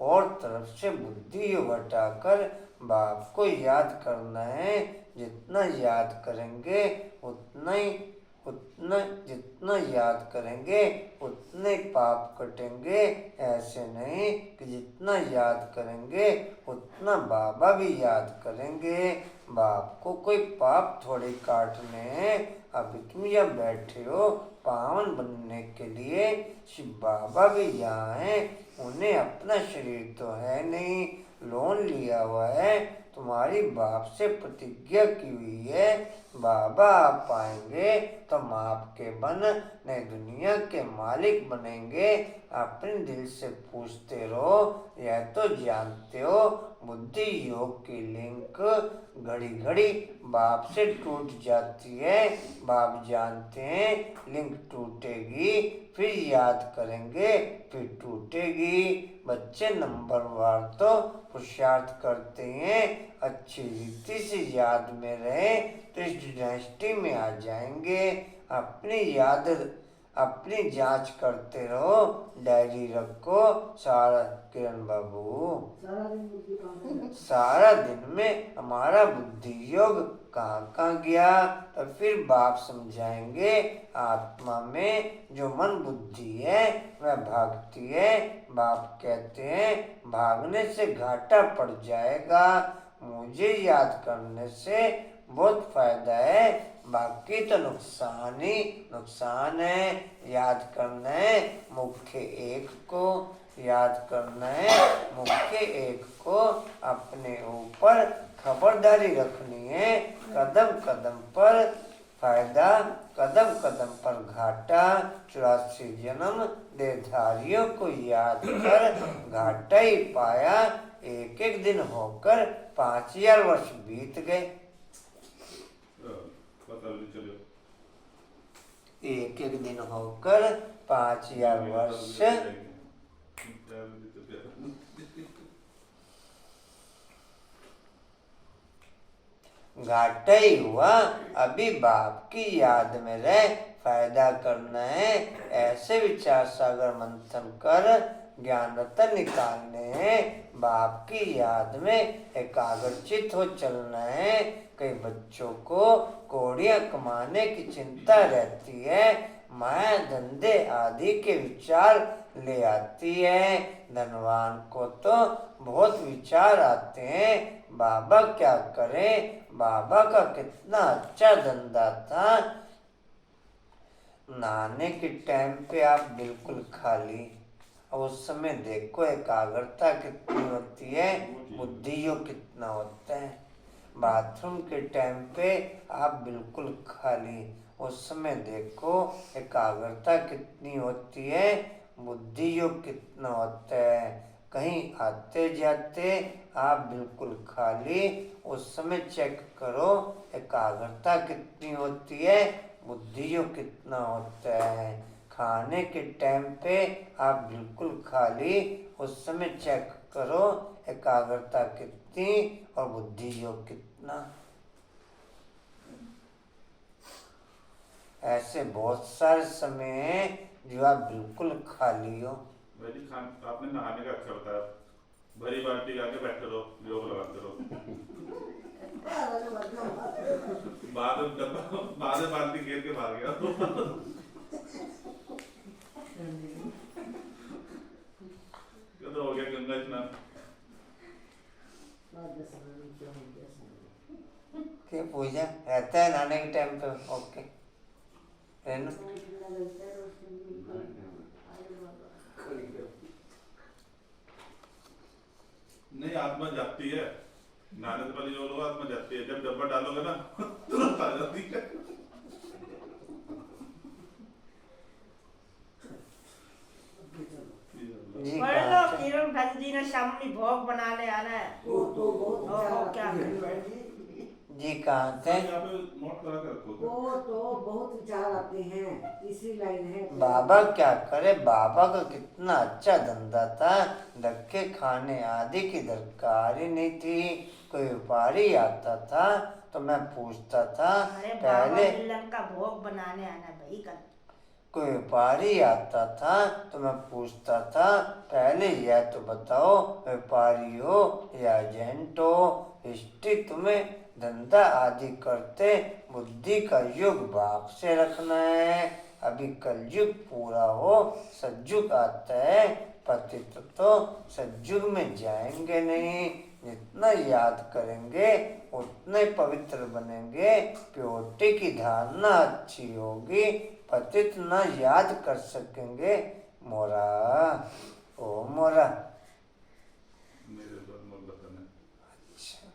और तरफ से बुद्धि योग हटाकर बाप को याद करना है। जितना याद करेंगे उतना जितना याद करेंगे उतने पाप कटेंगे। ऐसे नहीं कि जितना याद करेंगे उतना बाबा भी याद करेंगे। बाप को कोई पाप थोड़ी काटने हैं। अभी तुम यहाँ बैठे हो पावन बनने के लिए। शिव बाबा भी यहाँ हैं। उन्हें अपना शरीर तो है नहीं, लोन लिया हुआ है। तुम्हारी बाप से प्रतिज्ञा की हुई है, बाबा आप आएंगे तो हम आपके बन नई दुनिया के मालिक बनेंगे। अपने दिल से पूछते रहो। यह तो जानते हो बुद्धि योग की लिंक घड़ी घड़ी बाप से टूट जाती है। बाप जानते हैं लिंक टूटेगी, फिर याद करेंगे, फिर टूटेगी। बच्चे नंबरवार तो पुरुषार्थ करते हैं, अच्छी रीति से याद में रहे तो इस डायनेस्टी में आ जाएंगे। अपनी जांच करते रहो, डायरी रखो। सारा किरण बाबू सारा दिन में हमारा बुद्धि योग कहाँ गया, तो फिर बाप समझाएंगे। आत्मा में जो मन बुद्धि है वह भागती है। बाप कहते हैं भागने से घाटा पड़ जाएगा, मुझे याद करने से बहुत फायदा है, बाकी तो नुकसान ही नुकसान है। याद करना है मुख्य एक को, याद करना है मुख्य एक को। अपने ऊपर खबरदारी रखनी है। कदम कदम पर फायदा, कदम कदम पर घाटा। 84 जन्म देहधारियों को याद कर घाटा ही पाया। एक एक दिन होकर 5000 वर्ष बीत गए। एक एक दिन होकर 5000 वर्ष घाटा ही हुआ। अभी बाप की याद में रह फायदा करना है। ऐसे विचार सागर मंथन कर ज्ञान रतन निकालने हैं। बाप की याद में एकाग्रचित हो चलना है। कई बच्चों को कौड़ियां कमाने की चिंता रहती है, माया धंधे आदि के विचार ले आती है। धनवान को तो बहुत विचार आते हैं, बाबा क्या करें, बाबा का कितना अच्छा धंधा था। नहाने के टाइम पे आप बिल्कुल खाली, और उस समय देखो एकाग्रता कितनी होती है, बुद्धि योग कितना होता है। बाथरूम के टाइम पे आप बिल्कुल खाली, उस समय देखो एकाग्रता कितनी होती है, बुद्धि योग कितना होता है। कहीं आते जाते आप बिल्कुल खाली, उस समय चेक करो एकाग्रता कितनी होती है, बुद्धि योग कितना होता है। खाने के टाइम पे आप बिल्कुल खाली, उस समय चेक करो एकाग्रता कितनी और बुद्धि योग कितना। ऐसे बहुत सारे समय हैं जो आप बिल्कुल खाली हो। आपने नहाने का अच्छा बताया, भरी बाल्टी आके बैठे रहो, योग लगाते रहो। बाद में बाल्टी घेर के भाग गया। तो हो गया गंगा स्नान। क्या पूजा रहता है नहाने के टाइम पे? ओके रहना। नहीं, आत्मा जागती है, नहाने से पहले जो लोग आत्मा जागती है, जब डब्बा डालोगे ना तुरंत आ जाती है। पढ़ लो, किरण भंज जी ने शामनी भोग बनाने आना है। क्या जी कहाँ थे? यहाँ पे नोट करा के रखो। वो तो बहुत विचार आते हैं, तीसरी लाइन है। बाबा क्या करे, बाबा का कितना अच्छा धंधा था, धक्के खाने आदि की दरकार ही नहीं थी। कोई व्यापारी आता था तो मैं पूछता था अरे बाबा पहले, मिलन का भोग बनाने आना भाई कल। कोई व्यापारी आता था तो मैं पूछता था, पहले यह तो बताओ व्यापारी हो या एजेंट हो। हिस्ट्री तुम्हें धंधा आदि करते बुद्धि का युग भाव से रखना है। अभी कलयुग पूरा हो सतयुग आता है, पतित तो सतयुग में जाएंगे नहीं। जितना याद करेंगे उतने पवित्र बनेंगे। प्योरिटी की धारणा अच्छी होगी, पतित न याद कर सकेंगे। मोरा ओ मोरा। मेरे ऊपर मत बताना। अच्छा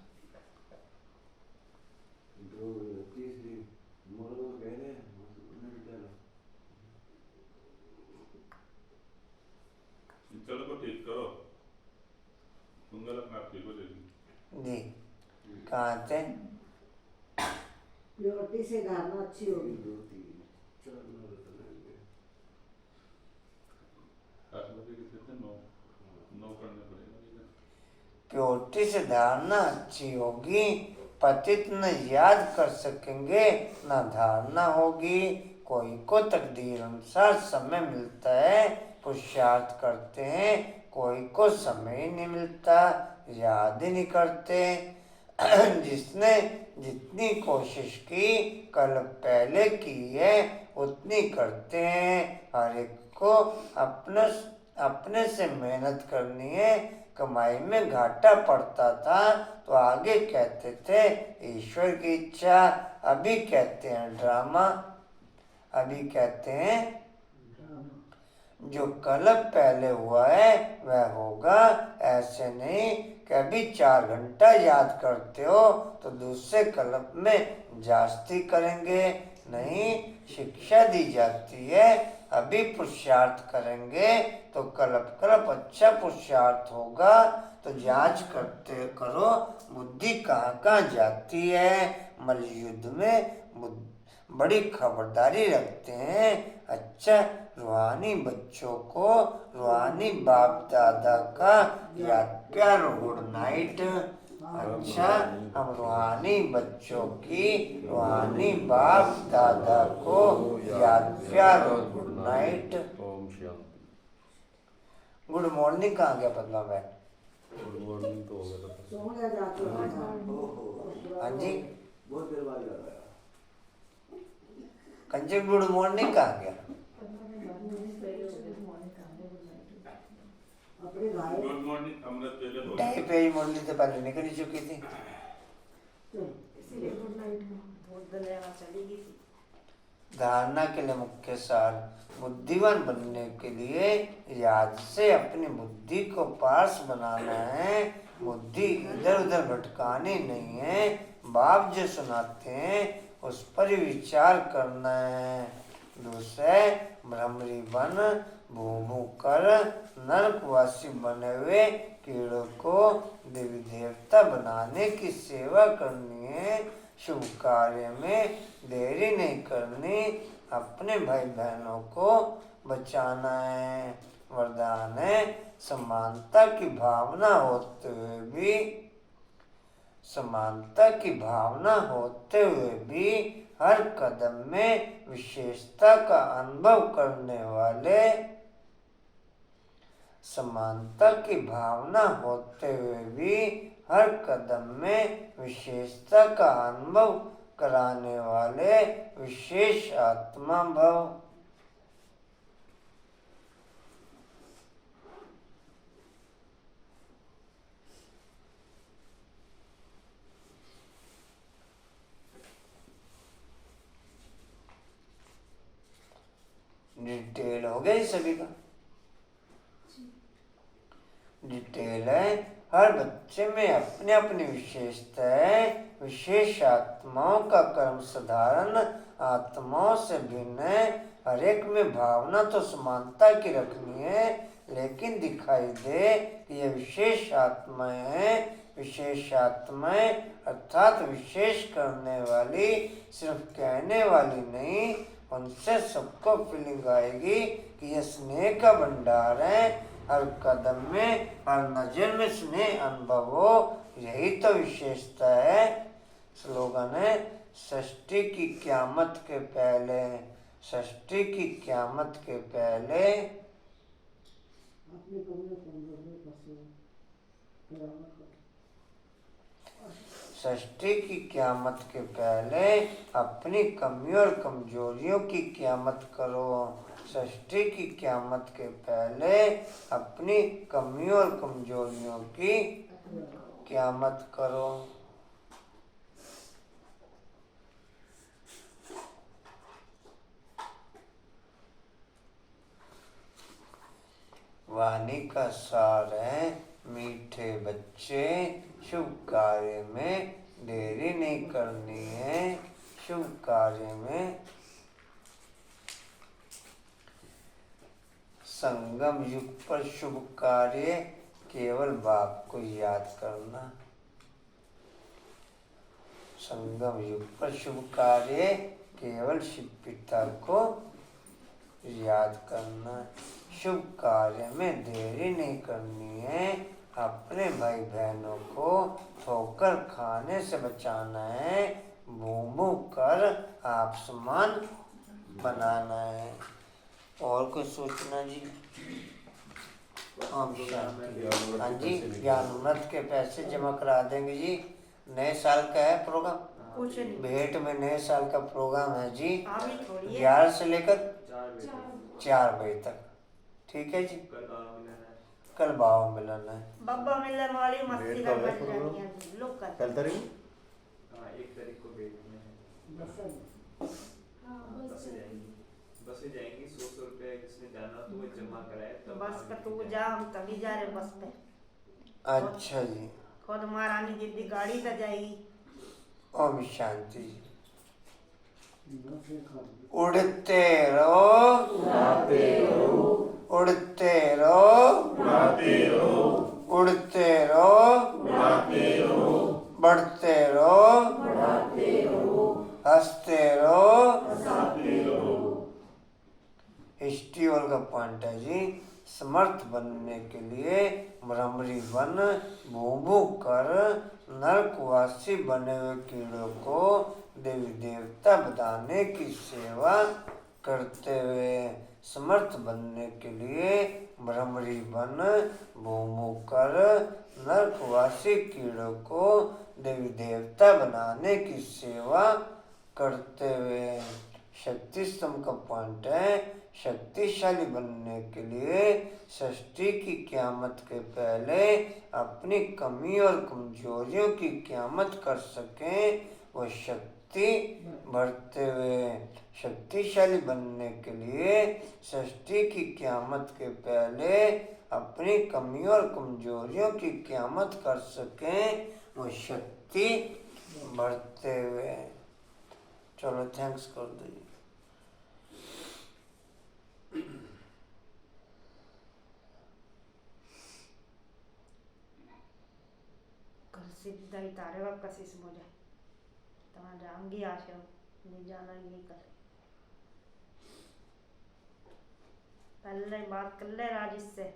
चलो को ठीक करो, उंगल अपना आप ठीक हो जाएगी। जी, कहाँ थे? प्योरिटी से धारणा अच्छी होगी। आठ बजे कितने थे? 9 पढ़ने पड़ेगा। प्योरिटी से धारणा अच्छी होगी, पतित न याद कर सकेंगे न धारणा होगी। कोई को तकदीर अनुसार समय मिलता है, पुरुषार्थ करते हैं। कोई को समय ही नहीं मिलता, याद ही नहीं करते। जिसने जितनी कोशिश की कल पहले की है उतनी करते हैं। हर एक को अपने से मेहनत करनी है। कमाई में घाटा पड़ता था तो आगे कहते थे ईश्वर की इच्छा, अभी कहते हैं ड्रामा। अभी कहते हैं जो कल पहले हुआ है वह होगा। ऐसे नहीं कि अभी 4 घंटा याद करते हो तो दूसरे कल्प में जास्ती करेंगे। नहीं, शिक्षा दी जाती है अभी पुरुषार्थ करेंगे तो कल्प अच्छा पुरुषार्थ होगा। तो जांच करते करो बुद्धि कहाँ कहाँ जाती है। मलयुद्ध में बड़ी खबरदारी रखते हैं। अच्छा, रूहानी बच्चों को रूहानी बाप दादा का याद प्यार गुड नाइट। अच्छा, हम रूहानी बच्चों की रूहानी बाप दादा को याद प्यार good night. Om Shanti. Good morning कहाँ गया पद्मा बहन? गुड मॉर्निंग तो हो गया था। सो गया जाके। हाँ जी, बहुत देर बाद याद आया। कंचे गुड मॉर्निंग कहाँ गया? अपने भाई गुड मॉर्निंग अमृत पहले हो ढाई पेज मुरली से पहले निकल चुकी थी। इसीलिए गुड नाइट बहुत धन्यवाद चली गई थी। धारणा के लिए मुख्य सार, बुद्धिमान बनने के लिए याद से अपनी बुद्धि को पास बनाना है। बुद्धि इधर उधर भटकानी नहीं है। बाप जो सुनाते हैं उस पर ही विचार करना है। दूसरे भ्रमरी बन भू कर नरकवासी बने हुए कीड़ों को देवी देवता बनाने की सेवा करनी है। शुभ कार्य में देरी नहीं करनी, अपने भाई बहनों को बचाना है। वरदान है समानता की भावना होते हुए भी हर कदम में विशेषता का अनुभव करने वाले, समानता की भावना होते हुए भी हर कदम में विशेषता का अनुभव कराने वाले विशेष आत्मा भव। डिटेल हो गया सभी का? डिटेल है हर बच्चे में अपनी अपनी विशेषता है। विशेष आत्माओं का कर्म साधारण आत्माओं से भिन्न है। हर एक में भावना तो समानता की रखनी है, लेकिन दिखाई दे कि ये विशेष आत्माएं हैं। विशेष आत्माएं अर्थात विशेष करने वाली, सिर्फ कहने वाली नहीं। उनसे सबको फीलिंग आएगी कि यह स्नेह का भंडार है। हर कदम में, हर नजर में स्नेह अनुभव हो, यही तो विशेषता है। स्लोगन है सृष्टि की क़यामत के पहले, सृष्टि की क़यामत के पहले अपनी कमियों कमजोरियों का सेवन कराना करो। सृष्टि की क़यामत के पहले अपनी कमियों और कमजोरियों की क़यामत करो। सृष्टि की क़यामत के पहले अपनी कमियों और कमजोरियों की क़यामत करो। वाणी का सार है, मीठे बच्चे शुभ कार्य में देरी नहीं करनी है। शुभ कार्य में संगम युग पर शुभ कार्य केवल बाप को याद करना। संगम युग पर शुभ कार्य केवल शिव पिता को याद करना। शुभ कार्य में देरी नहीं करनी है। अपने भाई बहनों को ठोकर खाने से बचाना है। भूमू कर आप समान बनाना है। और कुछ सोचना जी? हाँ जी, ज्ञान अमृत के पैसे जमा करा देंगे जी। नए साल का है प्रोग्राम, कुछ नहीं। भेंट में नए साल का प्रोग्राम है जी। अभी थोड़ी है। 11 से लेकर 4 4 बजे तक। ठीक है जी। कल बाबा मिलन है। कल बाबा मिलन है। बब्बा मिलन वाली मस्ती भेंट का कब है मजा प्रोग्राम? नहीं है लोग कर। कल तारीख हाँ 1 तारीख को भेंट में है। बसें जाएंगी 100 रुपये जिसने जाना तो वो जमा कराए तब बस का आगे तू जाए। जा, हम तभी जा रहे बस पे। अच्छा जी। खुद महारानी जिद्दी गाड़ी से जाएगी। ओम शांति जी। न से खा उड़ते रहो, उड़ते रहो, उड़ते रहो, बढ़ते रहो, हंसते रहो। हिस्ट्रीवल का पॉइंट है जी। समर्थ बनने के लिए भ्रमरी बन भूभू कर नरकवासी बने हुए कीड़ों को देवी देवता बताने की सेवा करते हुए। समर्थ बनने के लिए भ्रमरी बन भूभू कर नरकवासी कीड़ों को देवी देवता बनाने की सेवा करते हुए। शक्ति स्तंभ का पॉइंट है, शक्तिशाली बनने के लिए सृष्टि की क़यामत के पहले अपनी कमी और कमजोरियों की क़यामत कर सकें वो शक्ति बढ़ते हुए। शक्तिशाली बनने के लिए सृष्टि की क़यामत के पहले अपनी कमियों और कमजोरियों की क़यामत कर सकें वो शक्ति बढ़ते हुए। चलो थैंक्स कर दो जी। कल सीधा ही तारे का कशिश हो जाए तो मैं जाऊंगी आश्रम, नहीं जाना नहीं कल। पहले बात कर ले राजेश से।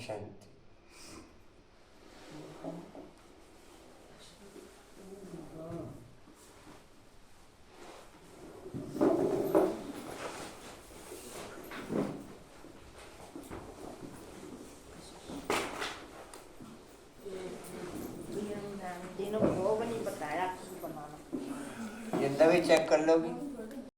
शांति। तीनों भोग नहीं बताया कुछ बनाना। ये दवाई चेक कर लोगी?